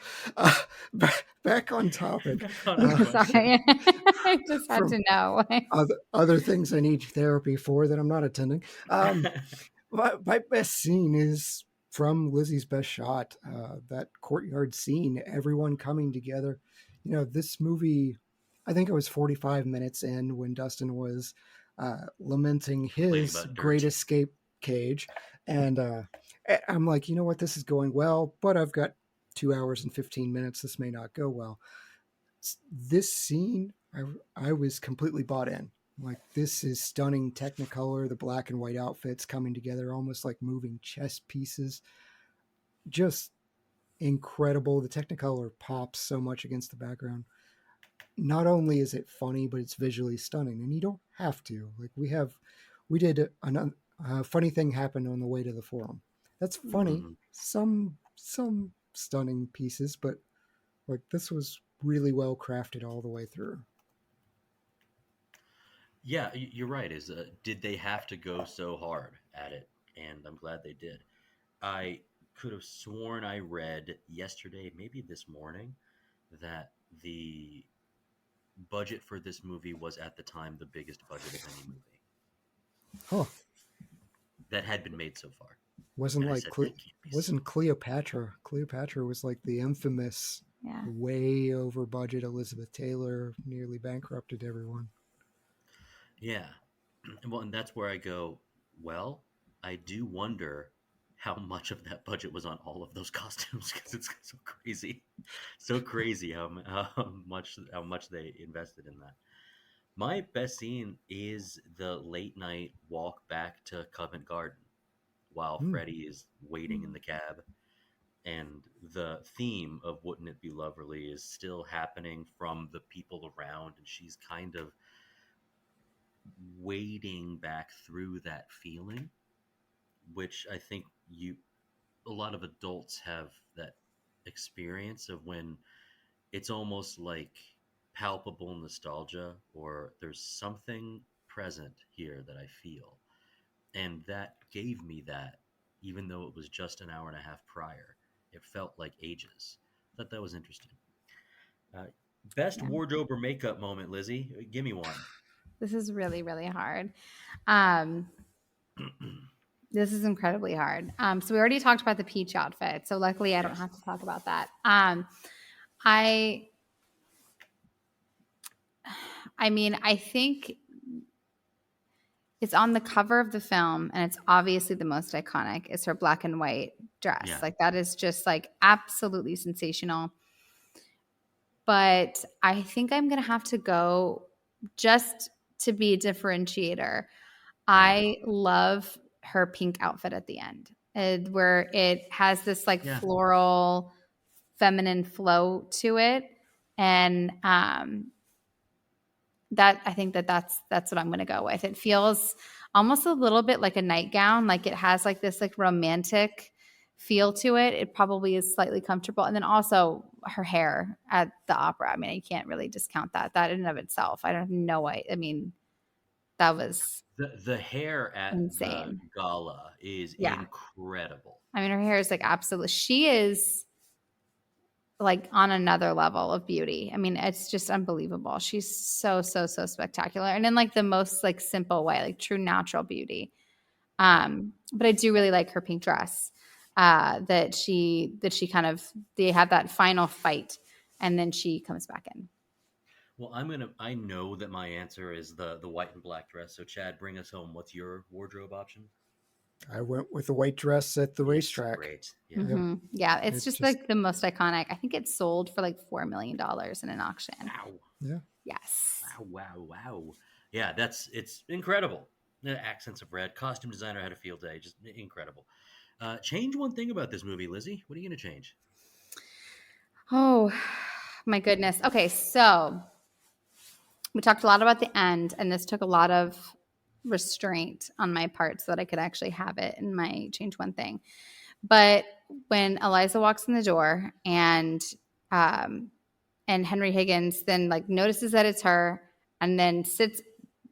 Back on topic. Back on our question. Sorry. I just had From to know. other things I need therapy for that I'm not attending. My best scene is from Lizzie's best shot. That courtyard scene, everyone coming together. You know, this movie, I think it was 45 minutes in when Dustin was lamenting Complaining his about great dirt. escape cage. And I'm like, you know what, this is going well, but I've got 2 hours and 15 minutes. This may not go well. This scene, I was completely bought in. Like, this is stunning Technicolor, the black and white outfits coming together, almost like moving chess pieces. Just incredible. The Technicolor pops so much against the background. Not only is it funny, but it's visually stunning, and you don't have to. Like, we did a funny thing happen on the way to the forum. That's funny. Mhm. Some stunning pieces, but like, this was really well crafted all the way through. Yeah, you're right. Did they have to go so hard at it? And I'm glad they did. I could have sworn I read yesterday, maybe this morning, that the budget for this movie was at the time the biggest budget of any movie Huh. that had been made so far. Wasn't And I like said, that can't be wasn't so. Cleopatra. Cleopatra was like the infamous Yeah. way over budget Elizabeth Taylor nearly bankrupted everyone. Yeah. Well, and that's where I go, well, I do wonder how much of that budget was on all of those costumes because it's so crazy how much they invested in that. My best scene is the late night walk back to Covent Garden while Hmm. Freddie is waiting in the cab, and the theme of "Wouldn't It Be Lovely" is still happening from the people around, and she's kind of wading back through that feeling, which I think a lot of adults have that experience of when it's almost like palpable nostalgia or there's something present here that I feel. And that gave me that, even though it was just an hour and a half prior. It felt like ages. I thought that was interesting. Uh, Best Yeah. wardrobe or makeup moment, Lizzie? Give me one. This is really, really hard. This is incredibly hard. So we already talked about the peach outfit. So luckily I don't have to talk about that. I mean, I think it's on the cover of the film, and it's obviously the most iconic. It's her black and white dress. Yeah. Like, that is just like absolutely sensational. But I think I'm going to have to go just to be a differentiator. I love her pink outfit at the end, where it has this like floral, feminine flow to it, and that I think that's what I'm going to go with. It feels almost a little bit like a nightgown, like it has like this like romantic feel to it. It probably is slightly comfortable, and then also her hair at the opera. I mean, you can't really discount that in and of itself. I don't know why. I mean, that was the hair at insane. the gala is incredible. I mean, her hair is like absolutely. She is like on another level of beauty. I mean, it's just unbelievable. She's so spectacular, and in like the most like simple way, like true natural beauty. But I do really like her pink dress. That she kind of, they have that final fight, and then she comes back in. Well, I know that my answer is the white and black dress. So Chad, bring us home. What's your wardrobe option? I went with the white dress at the racetrack. Great. Yeah. Mhm. Yeah, it's It's just just- like the most iconic. I think it sold for like $4 million in an auction. Wow. Yeah. Yes. Wow. Yeah, it's incredible. The accents of red, costume designer had a field day, just incredible. Change one thing about this movie, Lizzy. What are you going to change? Oh, my goodness. Okay, so we talked a lot about the end, and this took a lot of restraint on my part so that I could actually have it in my change one thing. But when Eliza walks in the door and Henry Higgins then like notices that it's her and then sits,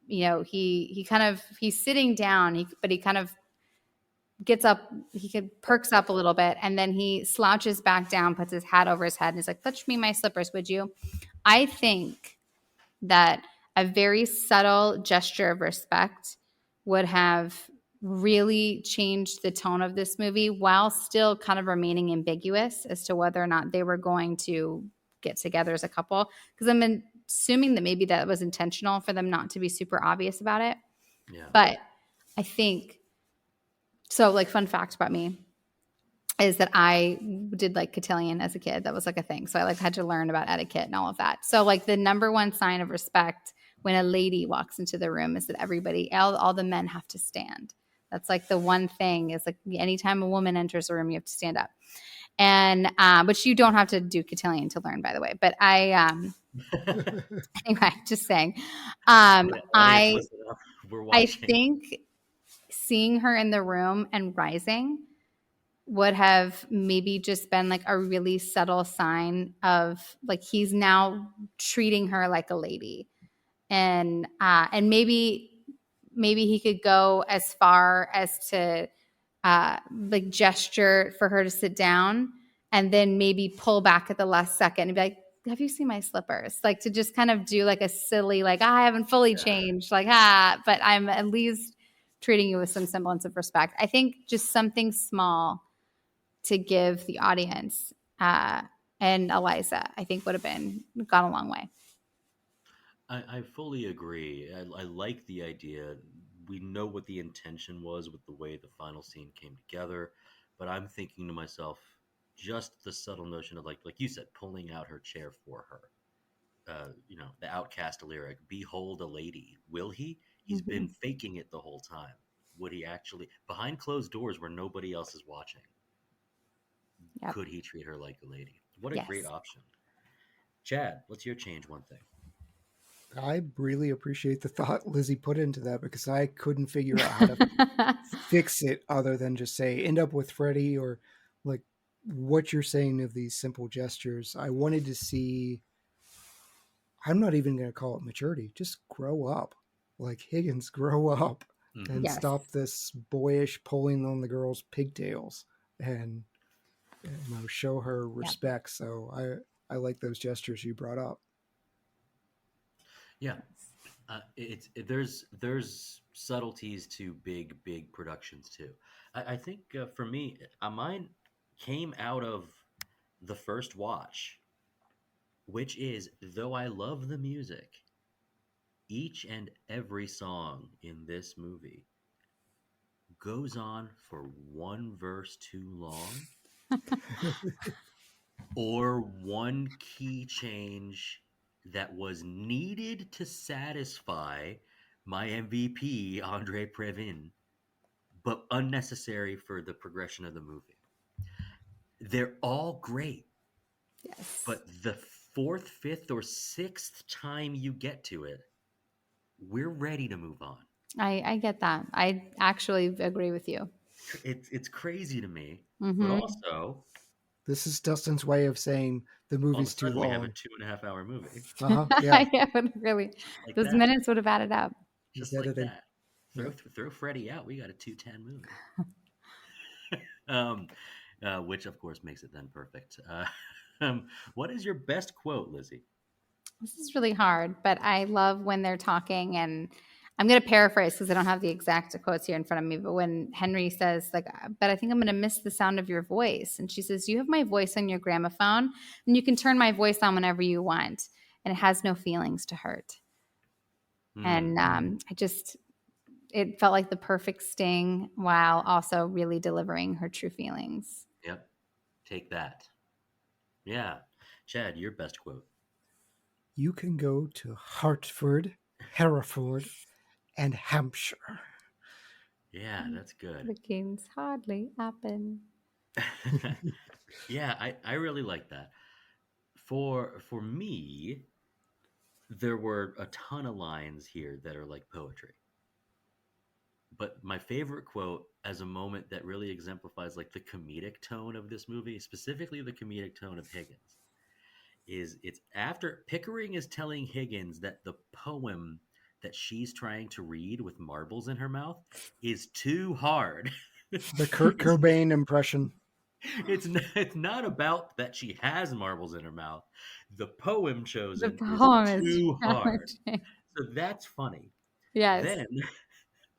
he's sitting down, but he kind of gets up, perks up a little bit, and then he slouches back down, puts his hat over his head, and he's like, "Fetch me my slippers, would you?" I think that a very subtle gesture of respect would have really changed the tone of this movie while still kind of remaining ambiguous as to whether or not they were going to get together as a couple. Because I'm assuming that maybe that was intentional for them not to be super obvious about it. Yeah. But I think, so like fun fact about me is that I did like cotillion as a kid. That was like a thing. So I like had to learn about etiquette and all of that. So like the number one sign of respect when a lady walks into the room is that everybody, all the men have to stand. That's like the one thing is like anytime a woman enters a room, you have to stand up. And, which you don't have to do cotillion to learn, by the way. But anyway, just saying. I think seeing her in the room and rising would have maybe just been like a really subtle sign of like he's now treating her like a lady, and maybe he could go as far as to like gesture for her to sit down and then maybe pull back at the last second and be like, "Have you seen my slippers?" Like to just kind of do like a silly like I haven't fully changed, like but I'm at least treating you with some semblance of respect. I think just something small to give the audience and Eliza, I think would have gone a long way. I fully agree. I like the idea. We know what the intention was with the way the final scene came together, but I'm thinking to myself, just the subtle notion of like you said, pulling out her chair for her. The Outcast lyric, "Behold a lady." Will he? He's been faking it the whole time. Would he actually, behind closed doors where nobody else is watching? Yep. Could he treat her like a lady? What a great option. Chad, what's your change one thing? I really appreciate the thought Lizzy put into that because I couldn't figure out how to fix it other than just say end up with Freddie or like what you're saying of these simple gestures. I wanted to see, I'm not even going to call it maturity, just grow up. Like Higgins, grow up and stop this boyish pulling on the girl's pigtails and show her respect. So I like those gestures you brought up. Yeah. There's subtleties to big productions too. I think for me, mine came out of the first watch, which is, though I love the music, each and every song in this movie goes on for one verse too long or one key change that was needed to satisfy my MVP, Andre Previn, but unnecessary for the progression of the movie. They're all great. Yes. But the fourth, fifth, or sixth time you get to it, we're ready to move on. I get that. I actually agree with you. It's crazy to me, but also... This is Dustin's way of saying the movie's too long. We have a 2.5 hour movie. Yeah, really. Like those minutes would have added up. Just like that. Throw Freddie out. We got a 2:10 movie. Which of course makes it then perfect. What is your best quote, Lizzy? This is really hard, but I love when they're talking, and I'm going to paraphrase because I don't have the exact quotes here in front of me, but when Henry says, like, "But I think I'm going to miss the sound of your voice." And she says, "You have my voice on your gramophone, and you can turn my voice on whenever you want, and it has no feelings to hurt." And it felt like the perfect sting while also really delivering her true feelings. Yep. Take that. Yeah. Chad, your best quote. You can go to Hartford, Hereford, and Hampshire. Yeah, that's good. The games hardly happen. Yeah, I really like that. For me, there were a ton of lines here that are like poetry. But my favorite quote as a moment that really exemplifies like the comedic tone of this movie, specifically the comedic tone of Higgins, is it's after Pickering is telling Higgins that the poem that she's trying to read with marbles in her mouth is too hard. The Kurt Cobain impression. It's not about that she has marbles in her mouth. The poem chosen The poem is is too hard. challenging. So that's funny. Yes.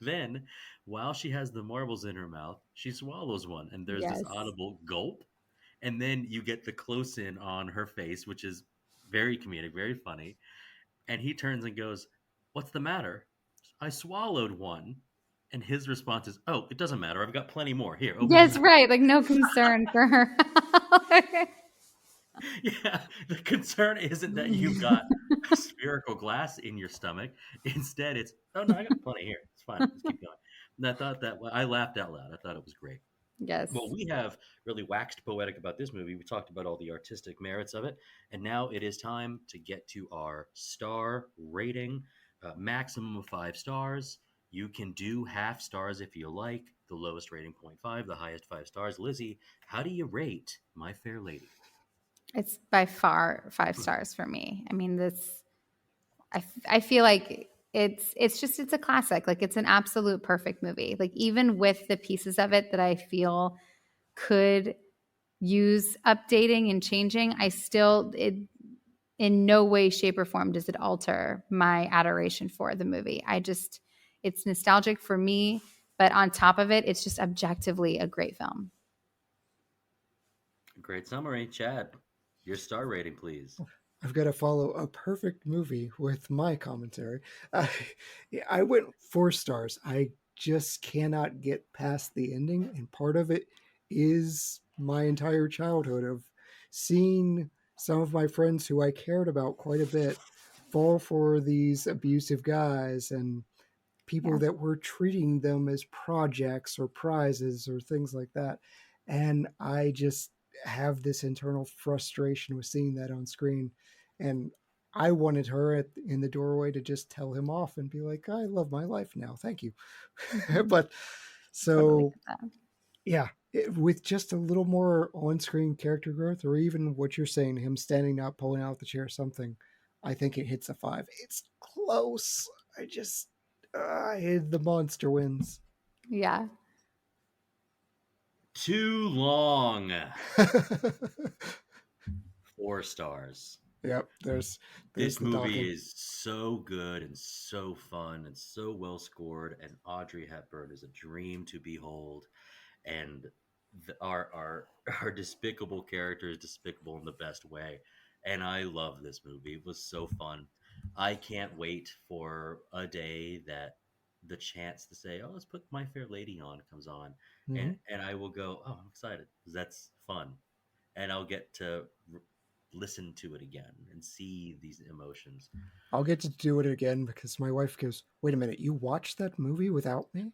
Then while she has the marbles in her mouth, she swallows one and there's this Yes. audible gulp. And then you get the close in on her face, which is very comedic, very funny. And he turns and goes, "What's the matter?" "I swallowed one." And his response is, "Oh, it doesn't matter. I've got plenty more. Here, open Yes, your mouth." right. Like no concern for her. Yeah, the concern isn't that you've got a spherical glass in your stomach. Instead, it's, "Oh no, I got plenty here. It's fine. Let's keep going." And I thought that, I laughed out loud. I thought it was great. Yes. Well, we have really waxed poetic about this movie. We talked about all the artistic merits of it. And now it is time to get to our star rating. Maximum of 5 stars. You can do half stars if you like. The lowest rating 0.5, the highest 5 stars. Lizzie, how do you rate My Fair Lady? It's by far 5 stars for me. I mean, I feel like it's a classic. Like it's an absolute perfect movie. Like even with the pieces of it that I feel could use updating and changing, in no way, shape, or form does it alter my adoration for the movie. It's nostalgic for me, but on top of it, it's just objectively a great film. Great summary. Chad, your star rating, please. I've got to follow a perfect movie with my commentary. I went 4 stars. I just cannot get past the ending, and part of it is my entire childhood of seeing some of my friends who I cared about quite a bit fall for these abusive guys and people that were treating them as projects or prizes or things like that. And I just have this internal frustration with seeing that on screen. And I wanted her in the doorway to just tell him off and be like, "I love my life now. Thank you." But so, yeah, with just a little more on-screen character growth, or even what you're saying, him standing up, pulling out the chair, something, I think it hits a 5. It's close. The monster wins. Yeah. Too long. 4 stars. Yep. There's This the movie talking. is so good and so fun and so well scored, and Audrey Hepburn is a dream to behold. And our despicable character is despicable in the best way. And I love this movie. It was so fun. I can't wait for a day that the chance to say, "Oh, let's put My Fair Lady on" comes on, Mhm. and I will go, "Oh, I'm excited," because that's fun, and I'll get to listen to it again and see these emotions. I'll get to do it again because my wife goes, "Wait a minute, you watched that movie without me?"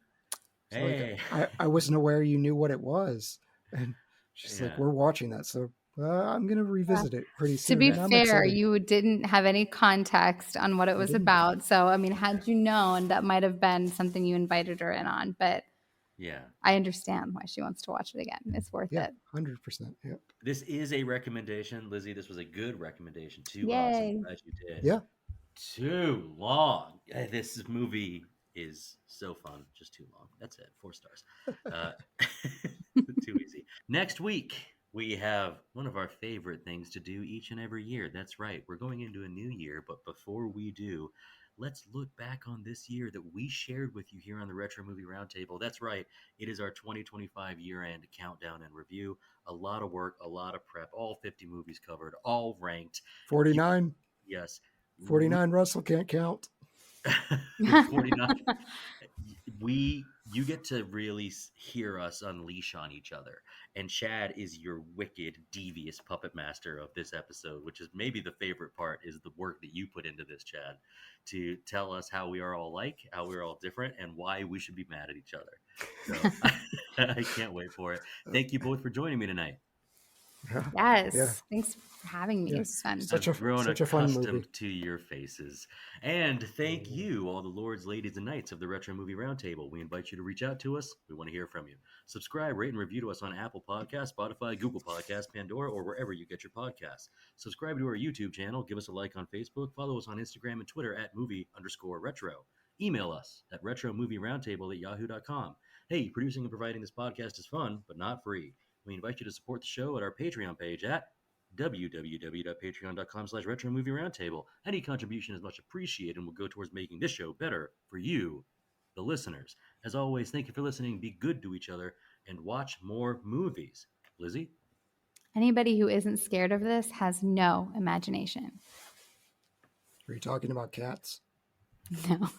So Hey, I wasn't aware you knew what it was. And she's like, yeah. "We're watching that. So I'm going to revisit it pretty To soon." be And I'm fair, excited. you didn't have any context on what it was didn't. about. So, I mean, had you known, that might have been something you invited her in on. But Yeah. I understand why she wants to watch it again. It's worth Yeah, it. 100%. Yep. This is a recommendation, Lizzie. This was a good recommendation to us. Yay. I'm glad you did. Yeah. Too long. This movie is so fun. Just too long. That's it. 4 stars. Too easy. Next week, we have one of our favorite things to do each and every year. That's right. We're going into a new year, but before we do, let's look back on this year that we shared with you here on the Retro Movie Roundtable. That's right. It is our 2025 year-end countdown and review. A lot of work, a lot of prep, all 50 movies covered, all ranked. 49. Yes. 49 Russell can't count. 49. you get to really hear us unleash on each other. And Chad is your wicked, devious puppet master of this episode, which is maybe the favorite part, is the work that you put into this, Chad, to tell us how we are all alike, how we're all different, and why we should be mad at each other. So I can't wait for it. Thank you both for joining me tonight. Yes. Thanks for having me. It was fun. I've grown such a fun accustomed movie. to your faces. And thank you, all the lords, ladies, and knights of the Retro Movie Roundtable. We invite you to reach out to us. We want to hear from you. Subscribe, rate, and review to us on Apple Podcasts, Spotify, Google Podcasts, Pandora, or wherever you get your podcasts. Subscribe to our YouTube channel. Give us a like on Facebook. Follow us on Instagram and Twitter at movie_retro. Email us at retromovieroundtable@yahoo.com. Hey, producing and providing this podcast is fun, but not free. We invite you to support the show at our Patreon page at www.patreon.com/retromovieroundtable. Any contribution is much appreciated and will go towards making this show better for you, the listeners. As always, thank you for listening. Be good to each other and watch more movies. Lizzy? Anybody who isn't scared of this has no imagination. Are you talking about cats? No.